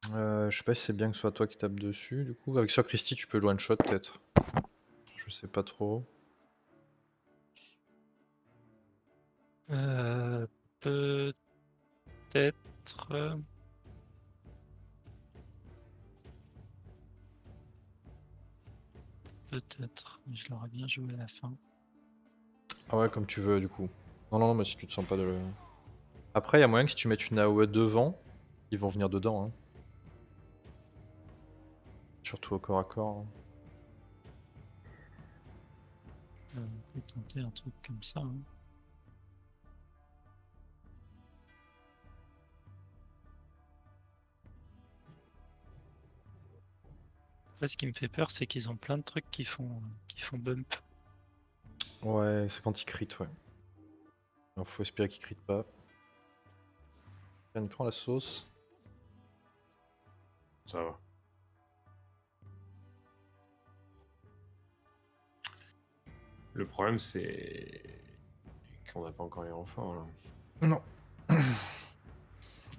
Je sais pas si c'est bien que ce soit toi qui tape dessus. Du coup, avec Sir Christie, tu peux le one shot peut-être. Je sais pas trop. Peut-être. Peut-être. Je l'aurais bien joué à la fin. Ah ouais, comme tu veux du coup. Non, non, non, mais si tu te sens pas de le. Après, il y a moyen que si tu mets une AOE devant, ils vont venir dedans. Hein. Surtout au corps à corps. Hein. On peut tenter un truc comme ça. Hein. Là, ce qui me fait peur, c'est qu'ils ont plein de trucs qui font bump. Ouais, c'est quand il crit, ouais. Alors faut espérer qu'il crit pas. Tiens, il prend la sauce. Ça va. Le problème, c'est qu'on n'a pas encore les renforts, là. Non. Et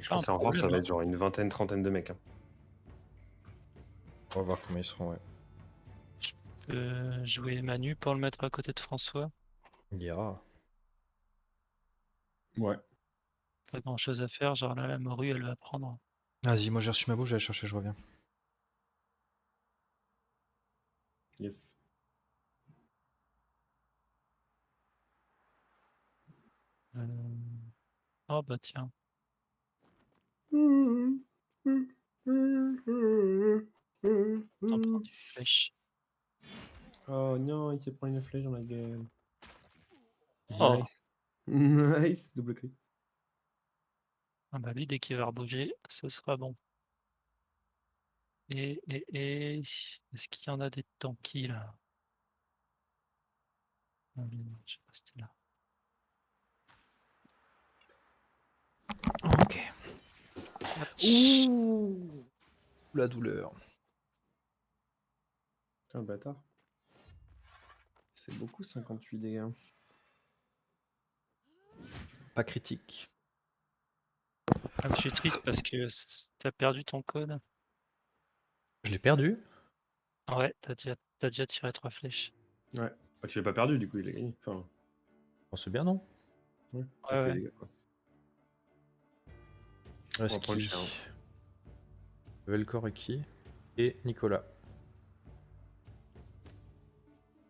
je Pas pense un que les renforts, ça problème, va hein. être genre une vingtaine, trentaine de mecs. Hein. On va voir combien ils seront, ouais. Jouer Manu pour le mettre à côté de François. Guerra. Ouais. Pas grand chose à faire, genre là la morue elle va prendre. Vas-y, moi j'ai reçu ma bouffe, je vais la chercher, je reviens. Yes. Oh bah tiens. T'en prends une flèche. Oh non, il s'est pris une flèche dans la gueule. Oh. Nice. Nice, double crit. Ah bah lui dès qu'il va rebouger, ce sera bon. Est-ce qu'il y en a des tanky là? Ah, lui, non, je vais rester là. Ok. Ouch. Ouh, la douleur. Putain, le bâtard. C'est beaucoup 58 dégâts. Pas critique. Ah, mais je suis triste parce que t'as perdu ton code. Je l'ai perdu. Ouais, t'as déjà tiré 3 flèches. Ouais. Ah, tu l'as pas perdu, du coup, il a gagné. Enfin, Oh, c'est bien, non? ouais, t'as Ouais, fait ouais. des dégâts, quoi. Reste On va prendre le qui? chien. Velcor et qui? Et Nicolas.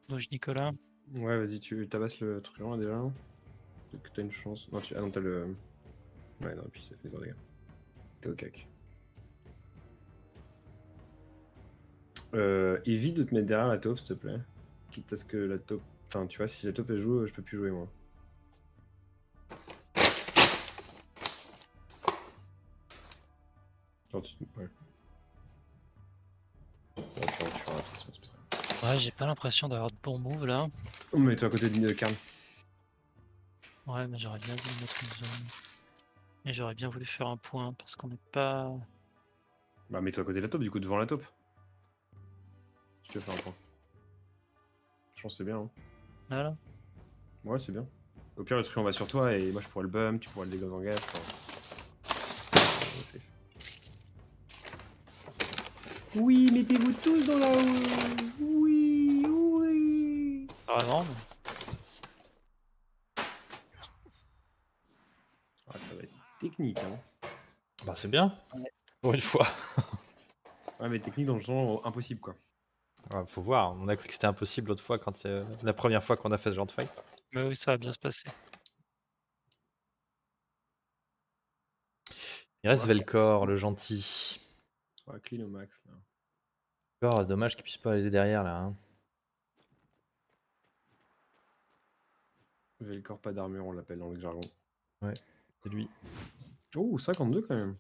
Bouge Nicolas. Ouais, vas-y, tu tabasses le truand, là, déjà. Peut-être que t'as une chance. Non, ah non, t'as le... Ouais, non, et puis ça fait 0 dégâts. T'es au cac. Évite de te mettre derrière la taupe, s'il te plaît. Quitte à ce que la taupe... Enfin, tu vois, si la taupe elle joue, je peux plus jouer, moi. Genre, ouais. Ouais, tu feras attention, c'est pour ça. Ouais, j'ai pas l'impression d'avoir de bons moves là. Oh, mets-toi à côté de Karl. Ouais, mais j'aurais bien voulu mettre une zone. Et j'aurais bien voulu faire un point parce qu'on n'est pas. Bah, mets-toi à côté de la taupe, du coup, devant la taupe. Si tu veux faire un point. Je pense que c'est bien, hein. Là, là. Ouais, c'est bien. Au pire, le truc, on va sur toi et moi, je pourrais le bum, tu pourras le dégâts en gaffe. Safe. Oui, mettez-vous tous dans la haut. Oui, oui. Vraiment. Ah, ça va être technique, hein. Bah, c'est bien. Ouais. Pour une fois. Ouais, mais technique dans le genre impossible, quoi. Ouais, faut voir. On a cru que c'était impossible l'autre fois quand c'est la première fois qu'on a fait ce genre de fight. Mais oui, ça va bien se passer. Il reste Ouais, Velcor, le gentil. on va clean au max, là. Velcor, dommage qu'il puisse pas aller derrière là. Hein. Velcor, pas d'armure, on l'appelle dans le jargon. Ouais, c'est lui. Oh, 52 quand même.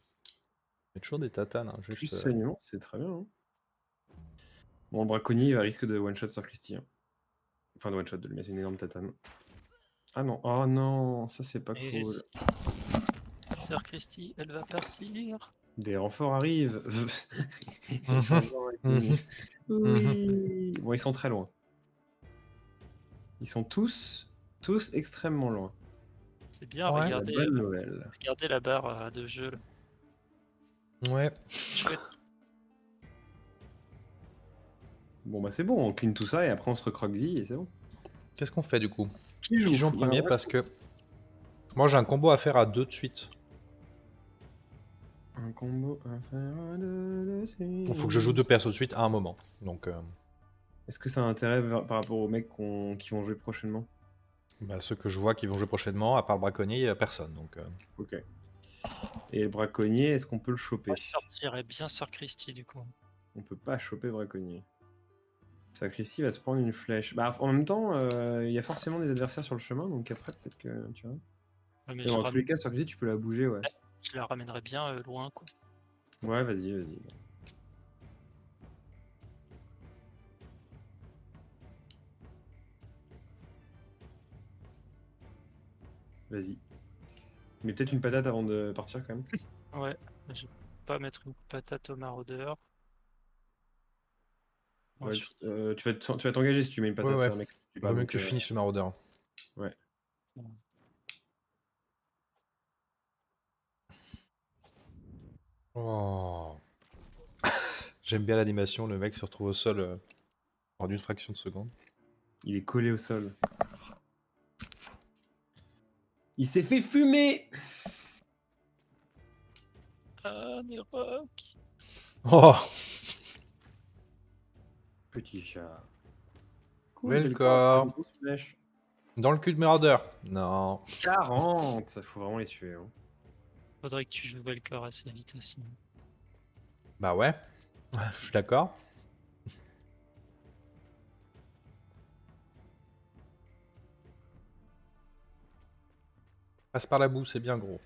Il y a toujours des tatanes. Hein, Plus juste, saignement, c'est très bien. Hein. Bon, le braconnier, il va risque de one-shot Sir Christy. Hein. Enfin, de one-shot, de lui mettre une énorme tatane. Ah non, oh non, ça c'est pas Et cool. si... Sœur Christy, elle va partir. Des renforts arrivent. Ils Mhm. sont loin avec Mhm. oui. Bon, ils sont très loin. Ils sont tous extrêmement loin. C'est bien, Ouais. C'est la bonne nouvelle. regardez la barre de jeu. Là. Ouais. Chouette. Bon, bah c'est bon, on clean tout ça et après on se recroqueville et c'est bon. Qu'est-ce qu'on fait du coup? Qui Qui joue en premier parce que moi j'ai un combo à faire à 2 de suite. Un combo à faire à deux de suite. Il faut que je joue 2 persos de suite à un moment. Donc Est-ce que ça a intérêt par rapport aux mecs qui vont jouer prochainement? bah, ceux que je vois qui vont jouer prochainement, à part le braconnier, il n'y a personne. Donc, Ok. Et le braconnier, est-ce qu'on peut le choper? Moi, je sortirais bien Sœur Christy du coup. On peut pas choper le braconnier. Sacristi va se prendre une flèche. Bah, en même temps, il y a forcément des adversaires sur le chemin, donc après, peut-être que tu vois. Ouais, mais Et dans tous les cas, Sacristi, tu peux la bouger, ouais. je la ramènerais bien loin quoi. Ouais, vas-y, vas-y. Vas-y. Mais peut-être une patate avant de partir quand même. Ouais. pas mettre une patate au maraudeur. Ouais, Ensuite, tu vas t'engager si tu mets une patate Ouais, à un mec. Tu Vaut vas mieux donc, que tu finisses le maraudeur. ouais. Oh. J'aime bien l'animation, le mec se retrouve au sol en d'une fraction de seconde. Il est collé au sol. Il s'est fait fumer. Ah, mes rocs. Oh. Petit chat. Cool, Mais le quel corps, corps. une grosse flèche. Dans le cul de maraudeur. Non. 40. Ça faut vraiment les tuer. Hein. Faudrait que tu joues Velcor assez vite aussi. Bah ouais. Je suis d'accord. Passe par la boue, c'est bien gros.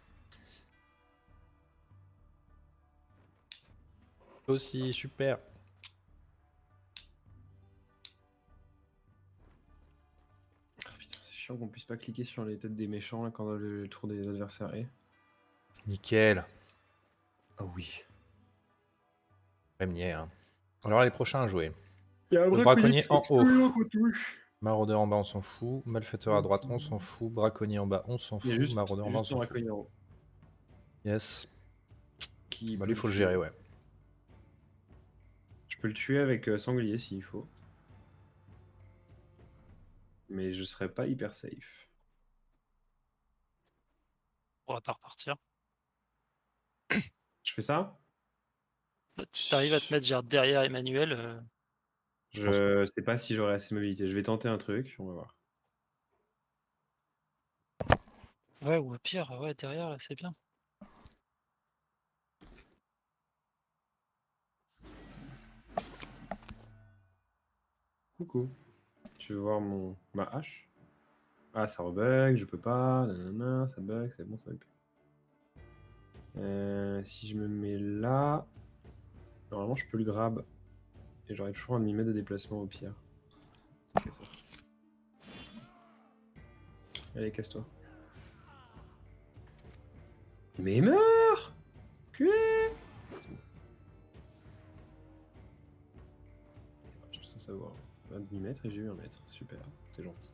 Toi aussi, super. Ah, putain, c'est chiant qu'on puisse pas cliquer sur les têtes des méchants là, quand le tour des adversaires est. Nickel. Ah oui. Première. Hein. Alors les prochains à jouer. Il y a un Le braconnier braconnier qui fait en haut. excellent qu'on touche. Maraudeur en bas, on s'en fout. Malfaiteur à droite, on s'en fout. Braconnier en bas, on s'en Il y a fout. Maraudeur en bas, on juste un s'en fout. braconnier en haut. Yes. Qui Bah peut lui, faut le gérer, ouais. Je peux le tuer avec sanglier s'il faut. Mais je serais pas hyper safe. On va pas repartir. Je fais ça? Si t'arrives à te mettre genre derrière Emmanuel, Je sais pas si j'aurai assez de mobilité. Je vais tenter un truc, on va voir. ouais, ou au pire, ouais, derrière, là, c'est bien. Coucou. Tu veux voir ma hache? Ah, ça rebug, je peux pas. Nanana, ça bug, c'est bon, ça bug. Si je me mets là, normalement je peux le grab. Et j'aurai toujours un demi-mètre de déplacement au pire. Ok, ça. Allez, casse-toi. Mais meurs! Culé! Je suis censé avoir un demi-mètre et j'ai eu un mètre. Super, c'est gentil.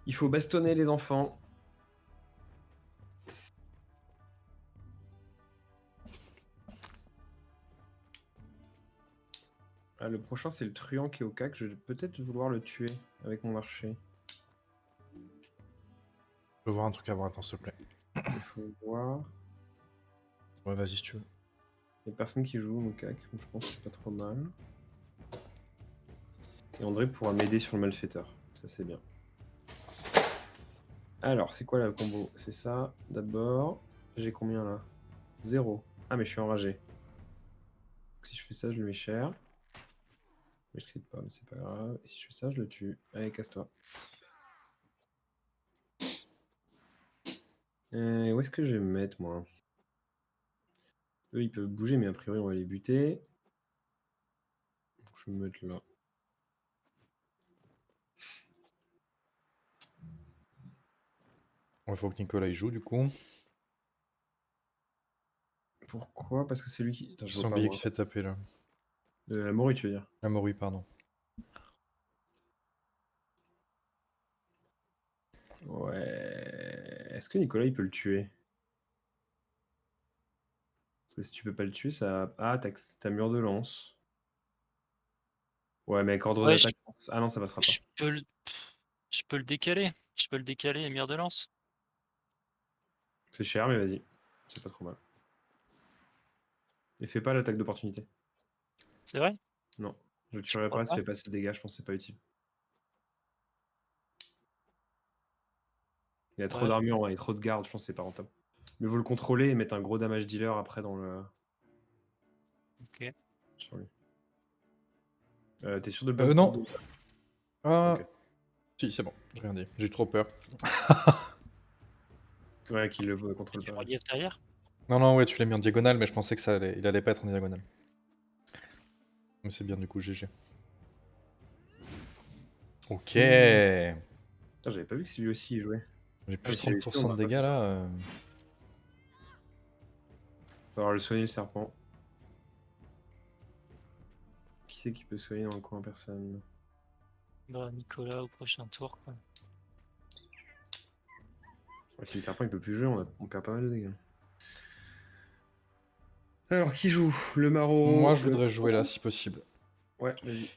Il faut bastonner les enfants. Ah, le prochain, c'est le truand qui est au cac. Je vais peut-être vouloir le tuer avec mon archer. Je veux voir un truc avant, attends, s'il te plaît. Il faut voir. Ouais, vas-y si tu veux. Il y a personne qui joue au cac, donc je pense que c'est pas trop mal. Et André pourra m'aider sur le malfaiteur. Ça, c'est bien. Alors, c'est quoi la combo? C'est ça, d'abord. J'ai combien là? 0. Ah, mais je suis enragé. Si je fais ça, je le mets cher. Mais je crie pas, mais c'est pas grave. Et si je fais ça, je le tue. Allez, casse-toi. Où est-ce que je vais me mettre, moi? Eux, ils peuvent bouger, mais a priori, on va les buter. Donc, je vais me mettre là. Il faut que Nicolas y joue du coup. Pourquoi? Parce que c'est lui qui... Attends, je vois pas, Sanglier moi. qui se fait taper là. La morue, tu veux dire? La morue, pardon. Ouais... Est-ce que Nicolas, il peut le tuer? Parce que si tu peux pas le tuer, ça... Ah, t'as mur de lance. Ouais, mais avec ordre Ouais, d'attaque... Ah non, ça passera pas. je peux le décaler. Je peux le décaler, Émir de Lance. C'est cher, mais vas-y. C'est pas trop mal. Et fais pas l'attaque d'opportunité. C'est vrai? Non. Je le tuerai crois pas, ça pas. fait pas assez de dégâts, je pense que c'est pas utile. Il a trop Ouais. d'armure, il a trop de garde, je pense que c'est pas rentable. Mais vaut le contrôler et mettre un gros damage dealer après dans le... Ok. sur lui. T'es sûr de Non. de- Ah. Ok. Si, c'est bon, j'ai rien dit. J'ai eu trop peur. Ouais, qu'il le contrôle Du pas. relief derrière? Non, non, ouais, tu l'as mis en diagonale, mais je pensais que il allait pas être en diagonale. Mais c'est bien du coup, GG. Ok. Putain, j'avais pas vu que c'est lui aussi il jouait. J'ai plus si elle est 30% sûre, de on va pas dégâts faire là. On va falloir le soigner le serpent. Qui c'est qui peut soigner dans le coin? Personne. Bah, Nicolas au prochain tour, quoi. Si le serpent il peut plus jouer, on perd pas mal de dégâts. Alors qui joue? Le maraud. Moi je le voudrais jouer là maraud. si possible. Ouais, vas-y.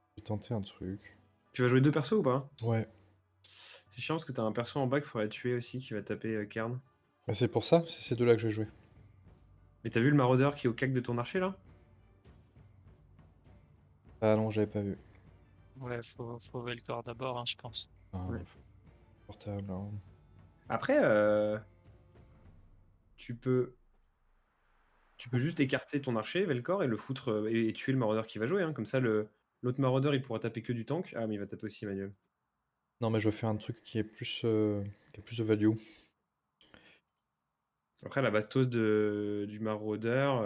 Je vais tenter un truc. Tu vas jouer 2 persos ou pas? Ouais. C'est chiant parce que t'as un perso en bas qu'il faudrait tuer aussi qui va taper Kern. Bah, c'est pour ça, c'est ces deux là que je vais jouer. Mais t'as vu le maraudeur qui est au cac de ton archer là? Ah non, j'avais pas vu. Ouais, faut Velcor d'abord, hein, je pense. Ah, Ouais. portable. Hein. Après, tu peux juste écarter ton archer, Velcor, et le foutre et tuer le maraudeur qui va jouer. Hein. Comme ça, l'autre maraudeur il pourra taper que du tank. Ah, mais il va taper aussi Emmanuel. Non mais je veux faire un truc qui est qui a plus de value. Après, la bastos du maraudeur,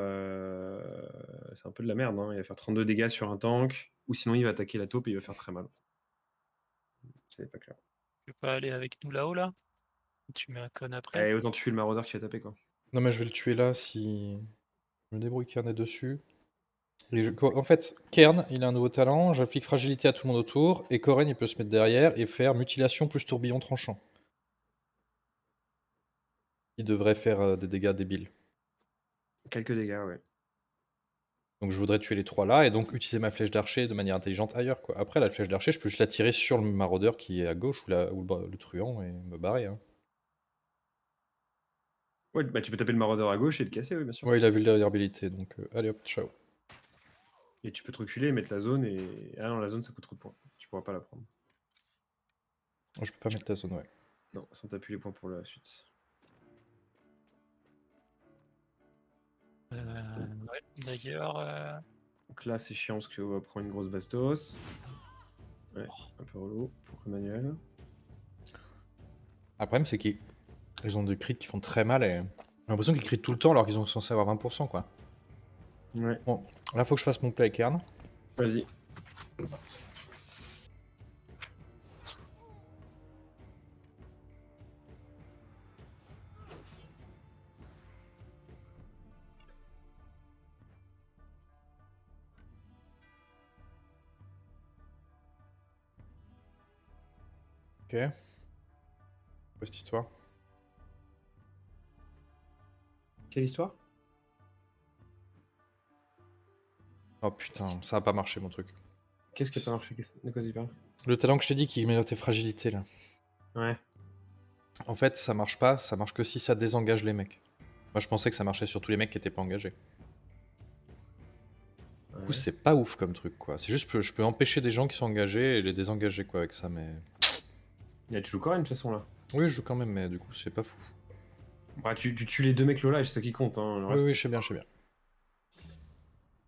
c'est un peu de la merde. Hein. Il va faire 32 dégâts sur un tank, ou sinon il va attaquer la taupe et il va faire très mal. C'est pas clair. Tu peux pas aller avec nous là-haut, là? Tu mets un con après? Allez, autant tuer le maraudeur qui va taper quoi. Non mais je vais le tuer là si je me débrouille Kern est dessus. En fait, Kern, il a un nouveau talent, j'applique fragilité à tout le monde autour, et Koren il peut se mettre derrière et faire mutilation plus tourbillon tranchant. Il devrait faire des dégâts débiles. Quelques dégâts, ouais. Donc je voudrais tuer les trois là et donc utiliser ma flèche d'archer de manière intelligente ailleurs quoi. Après la flèche d'archer je peux juste la tirer sur le maraudeur qui est à gauche ou, le truand et me barrer. Hein. Ouais, bah tu peux taper le maraudeur à gauche et le casser, oui, bien sûr. Ouais il a vu l'habilité donc allez hop ciao. Et tu peux te reculer, mettre la zone et. Ah non, la zone ça coûte trop de points. Tu pourras pas la prendre. Oh, je peux pas mettre la zone ouais. Non, sans t'appuyer les points pour la suite. Ouais, d'ailleurs, Donc là, c'est chiant parce qu'on va prendre une grosse bastos. Ouais, un peu relou pour Emmanuel. Le problème c'est qu'ils ont des crits qui font très mal et j'ai l'impression qu'ils crient tout le temps alors qu'ils sont censés avoir 20% quoi. Ouais, Bon, là faut que je fasse mon play avec Kern. vas-y. Ok. Quoi cette histoire? Quelle histoire? Oh putain, ça a pas marché mon truc. Qu'est-ce qui a pas marché? De quoi tu parles? Le talent que je t'ai dit qui met tes fragilités là. Ouais. En fait, ça marche pas, ça marche que si ça désengage les mecs. Moi je pensais que ça marchait sur tous les mecs qui étaient pas engagés. Du coup, Ouais. c'est pas ouf comme truc quoi. C'est juste que je peux empêcher des gens qui sont engagés et les désengager quoi avec ça, mais. Là, tu joues Corinne de toute façon là. Oui, je joue quand même, mais du coup, c'est pas fou. Bah, tu tues les deux mecs Lola, c'est ça qui compte. Hein. Le Oui, reste, oui, je sais bien, je sais bien.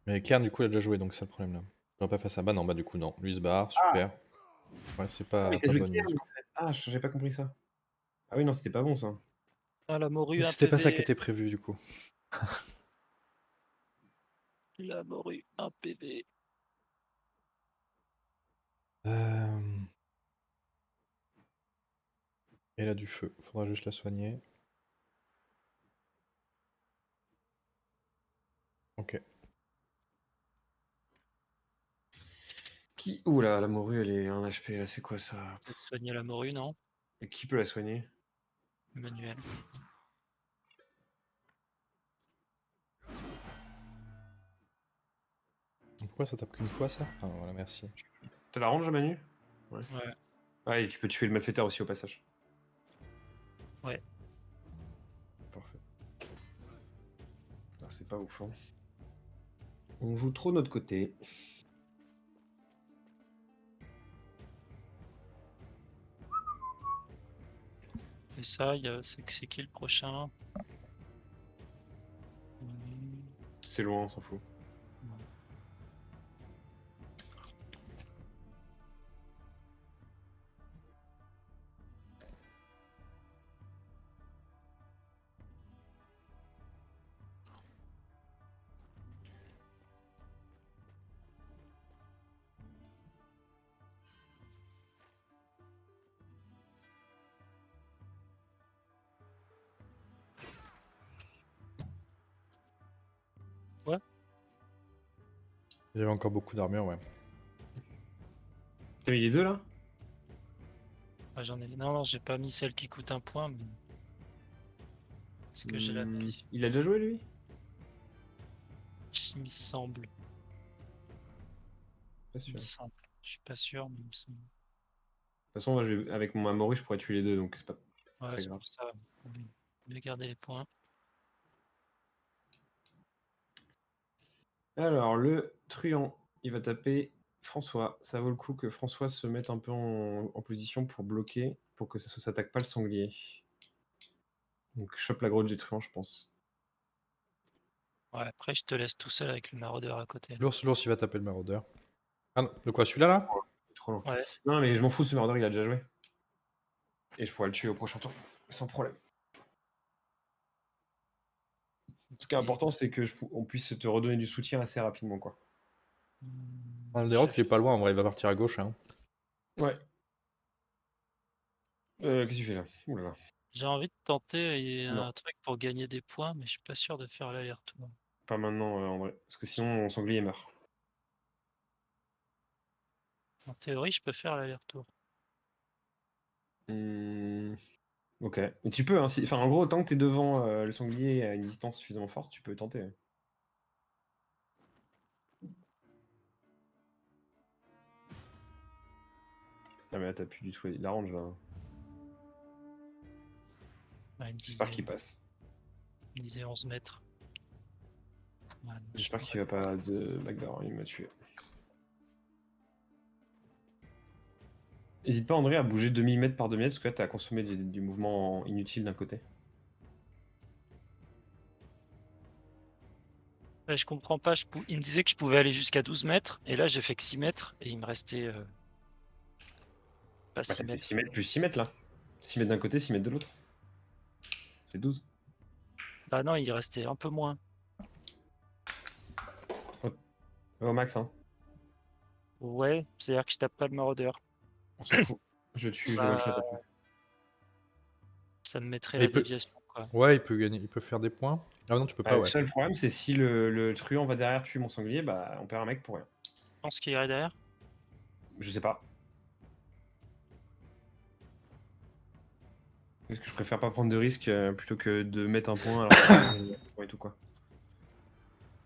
Mais Kern, du coup, il a déjà joué donc c'est le problème là. Je pas faire ça. Bah non, bah du coup, non. Lui il se barre, super. Ouais, c'est Ah, pas, mais t'as pas joué bonne Kern news. en fait. Ah, j'avais pas compris ça. Ah oui, non, c'était pas bon ça. ah, la morue, Mais un c'était pas ça qui PV. était prévu du coup. La morue, un PV. Euh... Elle a du feu, faudra juste la soigner. Ok. Qui. Ouh là, la morue, elle est 1 HP là, c'est quoi ça? Peut-être soigner la morue, non? Et qui peut la soigner? Emmanuel. Pourquoi ça tape qu'une fois ça? Ah voilà, merci. T'as la range, Manu? Ouais. Ouais. Ah, et tu peux tuer le malfaiteur aussi au passage. Ouais. Parfait. Ah, c'est pas ouf. Hein. On joue trop de notre côté. Et ça, c'est qui le prochain? C'est loin, on s'en fout. Il y avait encore beaucoup d'armure, ouais. T'as mis les deux là? Ah, j'en ai. Non, j'ai pas mis celle qui coûte un point, mais. Parce que j'ai la. Il a déjà joué lui? Il me semble. Pas Il sûr. me De toute semble. Je suis pas sûr, mais il me semble. façon, moi, avec mon Amaury, je pourrais tuer les deux, donc c'est pas Ouais, très c'est grave. pour ça. On va mieux garder les points. Alors, le truand, il va taper François. Ça vaut le coup que François se mette un peu en position pour bloquer, pour que ça ne s'attaque pas le sanglier. Donc, chope la grotte du truand, je pense. Ouais, après, je te laisse tout seul avec le maraudeur à côté. L'ours, il va taper le maraudeur. Ah non, de quoi, celui-là là? Trop long. Ouais. Non, mais je m'en fous, ce maraudeur, il a déjà joué. Et je pourrais le tuer au prochain tour, sans problème. Ce qui est important, c'est que on puisse te redonner du soutien assez rapidement, quoi. Ah, le Déroc, il est pas loin, en vrai, il va partir à gauche. Hein. Ouais. Qu'est-ce que tu fais là? Ouh là là. J'ai envie de tenter Non. un truc pour gagner des points, mais je suis pas sûr de faire l'aller-retour. Pas maintenant, en vrai. Parce que sinon, mon sanglier meurt. En théorie, je peux faire l'aller-retour. Ok. Mais tu peux, hein. Enfin, en gros, tant que t'es devant le sanglier à une distance suffisamment forte, tu peux tenter. Hein. Ah, mais là, t'as plus du tout la range, là. Ouais, J'espère qu'il passe. il me disait 11 mètres. Ouais, J'espère qu'il va pas de backdoor, il m'a tué. N'hésite pas, André, à bouger demi-mètre par demi-mètre, parce que là, t'as consommé du mouvement inutile d'un côté. Ouais, je comprends pas. Il me disait que je pouvais aller jusqu'à 12 mètres, et là, j'ai fait que 6 mètres, et il me restait pas Bah, 6 t'as fait mètres. 6 mètres plus 6 mètres, là. 6 mètres d'un côté, 6 mètres de l'autre. C'est 12. Bah non, il restait un peu moins. Au max, hein. Ouais, c'est-à-dire que je tape pas le maraudeur. On s'en fout. Je tue, je Bah, one-shot après. ça me mettrait Et la il peut- déviation, quoi. Ouais, il peut gagner, il peut faire des points. Ah non, tu peux pas, Le ouais. seul problème, c'est si le truand va derrière tuer mon sanglier, bah, on perd un mec pour rien. Je pense qu'il irait derrière. Je sais pas. Parce que je préfère pas prendre de risques plutôt que de mettre un point alors que et tout quoi.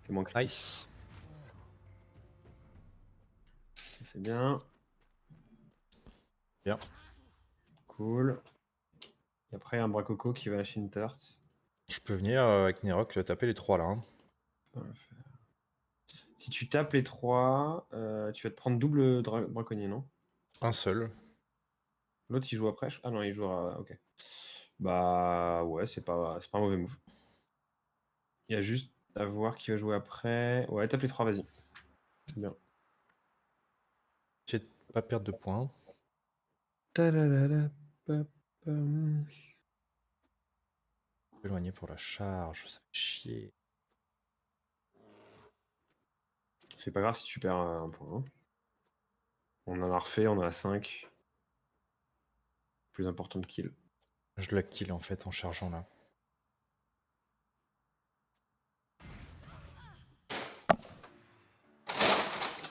C'est moins critique. Nice. C'est bien. Bien. Cool. Et après, un bracoco qui va lâcher une tarte. Je peux venir avec Nerok taper les trois là. Hein. Si tu tapes les trois, tu vas te prendre double braconnier, non? Un seul. L'autre il joue après? Ah non, il jouera. Ok. Bah ouais, c'est pas un mauvais move. Il y a juste à voir qui va jouer après. Ouais, tape les trois, vas-y. C'est bien. J'ai de pas perdre de points. Éloigné pour la charge, ça fait chier. C'est pas grave si tu perds un point. Hein. On en a refait, on en a 5. Plus important de kill. Je la kill en fait en chargeant là.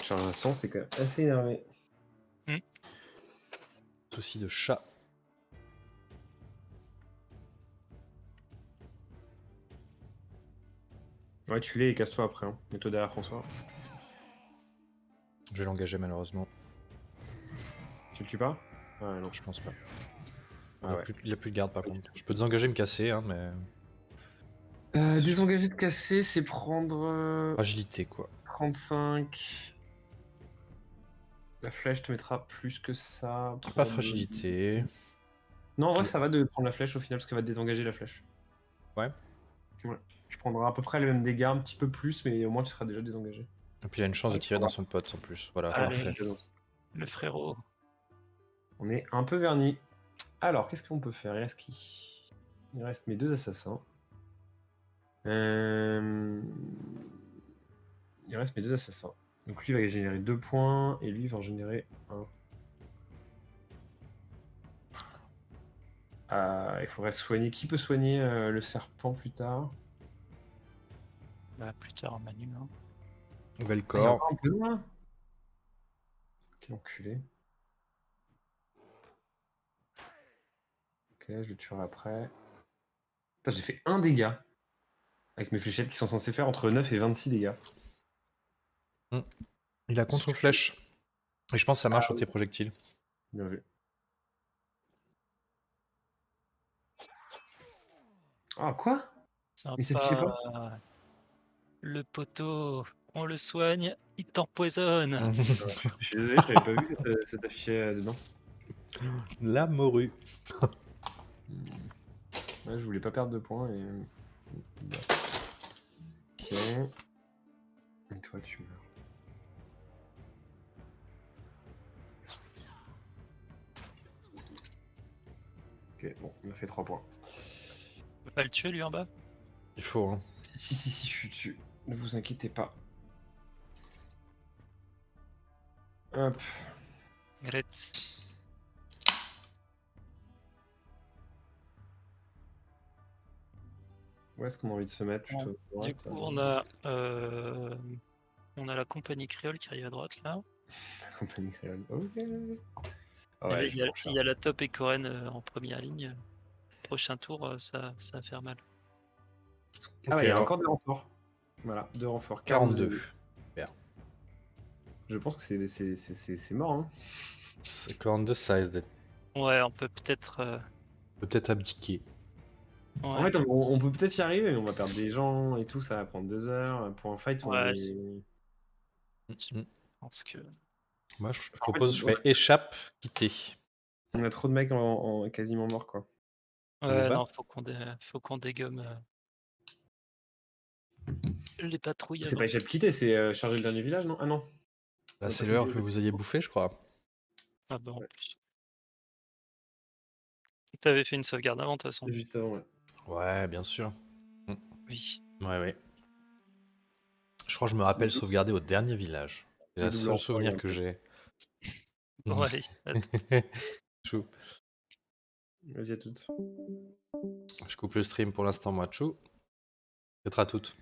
Charge à 100, c'est quand même assez énervé. Souci de chat. Ouais, tu l'es et casse-toi après. Hein. Mets-toi derrière François. Je vais l'engager malheureusement. Tu le tues pas? Ah non. Je pense pas. Ah ouais. Il a plus de garde par contre. Je peux désengager, me casser, hein, mais. Désengager de casser, c'est prendre Agilité quoi. 35. La flèche te mettra plus que ça. Pas fragilité. Non, en vrai, ça va de prendre la flèche au final parce qu'elle va te désengager la flèche. Ouais. Ouais. Tu prendras à peu près les mêmes dégâts, un petit peu plus, mais au moins tu seras déjà désengagé. Et puis il a une chance de tirer dans son pote en plus. Voilà, parfait. Le frérot. On est un peu verni. Alors, qu'est-ce qu'on peut faire? Il reste mes deux assassins. Il reste mes deux assassins. Donc lui va générer 2 points et lui va en générer 1. Il faudrait soigner. Qui peut soigner le serpent plus tard? Bah, plus tard, Manu. Hein. Il y a Velcor. encore un peu loin là. Quel enculé. Ok, je le tuerai après. Putain, j'ai fait 1 dégât. Avec mes fléchettes qui sont censées faire entre 9 et 26 dégâts. Il a contre-flèche. Et je pense que ça marche sur tes projectiles. Bien vu. Ah, quoi? Il s'affichait pas? Sympa. Le poteau, on le soigne, il t'empoisonne. Je suis désolé, je l'avais pas vu que ça t'affichait dedans. La morue. Ouais, je voulais pas perdre de points et. Ok. Et toi, tu meurs. Ok, bon, on a fait 3 points. On peut pas le tuer lui en bas? Il faut, hein. Si, je suis dessus. Ne vous inquiétez pas. Hop. Gret. Où est-ce qu'on a envie de se mettre plutôt à Du droite, coup, on a la compagnie créole qui arrive à droite là. Compagnie créole. Ok. Ah Il y a- ouais, il y, a, il y a la top et Coren en première ligne. Prochain tour, ça va faire mal. Ah Ok, ouais, il y a alors, encore des renforts. Voilà, 2 renforts. 42. 42. Je pense que c'est mort, hein. 42, ça risque d'être. Ouais, on peut peut-être. Peut-être abdiquer. En Ouais, fait, on peut peut-être y arriver, mais on va perdre des gens et tout, ça va prendre 2 heures. Pour un fight, on ouais, est. je pense que. Moi, je En fait, propose, je fais échappe, quitter. on a trop de mecs quasiment morts, quoi. Ça vous Ouais, va non, faut qu'on dégomme les patrouilles C'est avant. pas échappe quitter, c'est charger le dernier village, non? Ah non. Là, On a c'est pas fait l'heure le- que vous ayez bouffé, je crois. Ah bah en Ouais. plus. T'avais fait une sauvegarde avant de toute façon. Juste avant, ouais. Ouais, bien sûr. Oui. Ouais, ouais. Je crois que je me rappelle sauvegarder au dernier village. C'est Le la double seule renfort, il y a souvenir un que peu. j'ai. Bon, allez, à tout. Chou. Vas-y à toutes. Je coupe le stream pour l'instant, moi. Chou. Peut-être à toutes.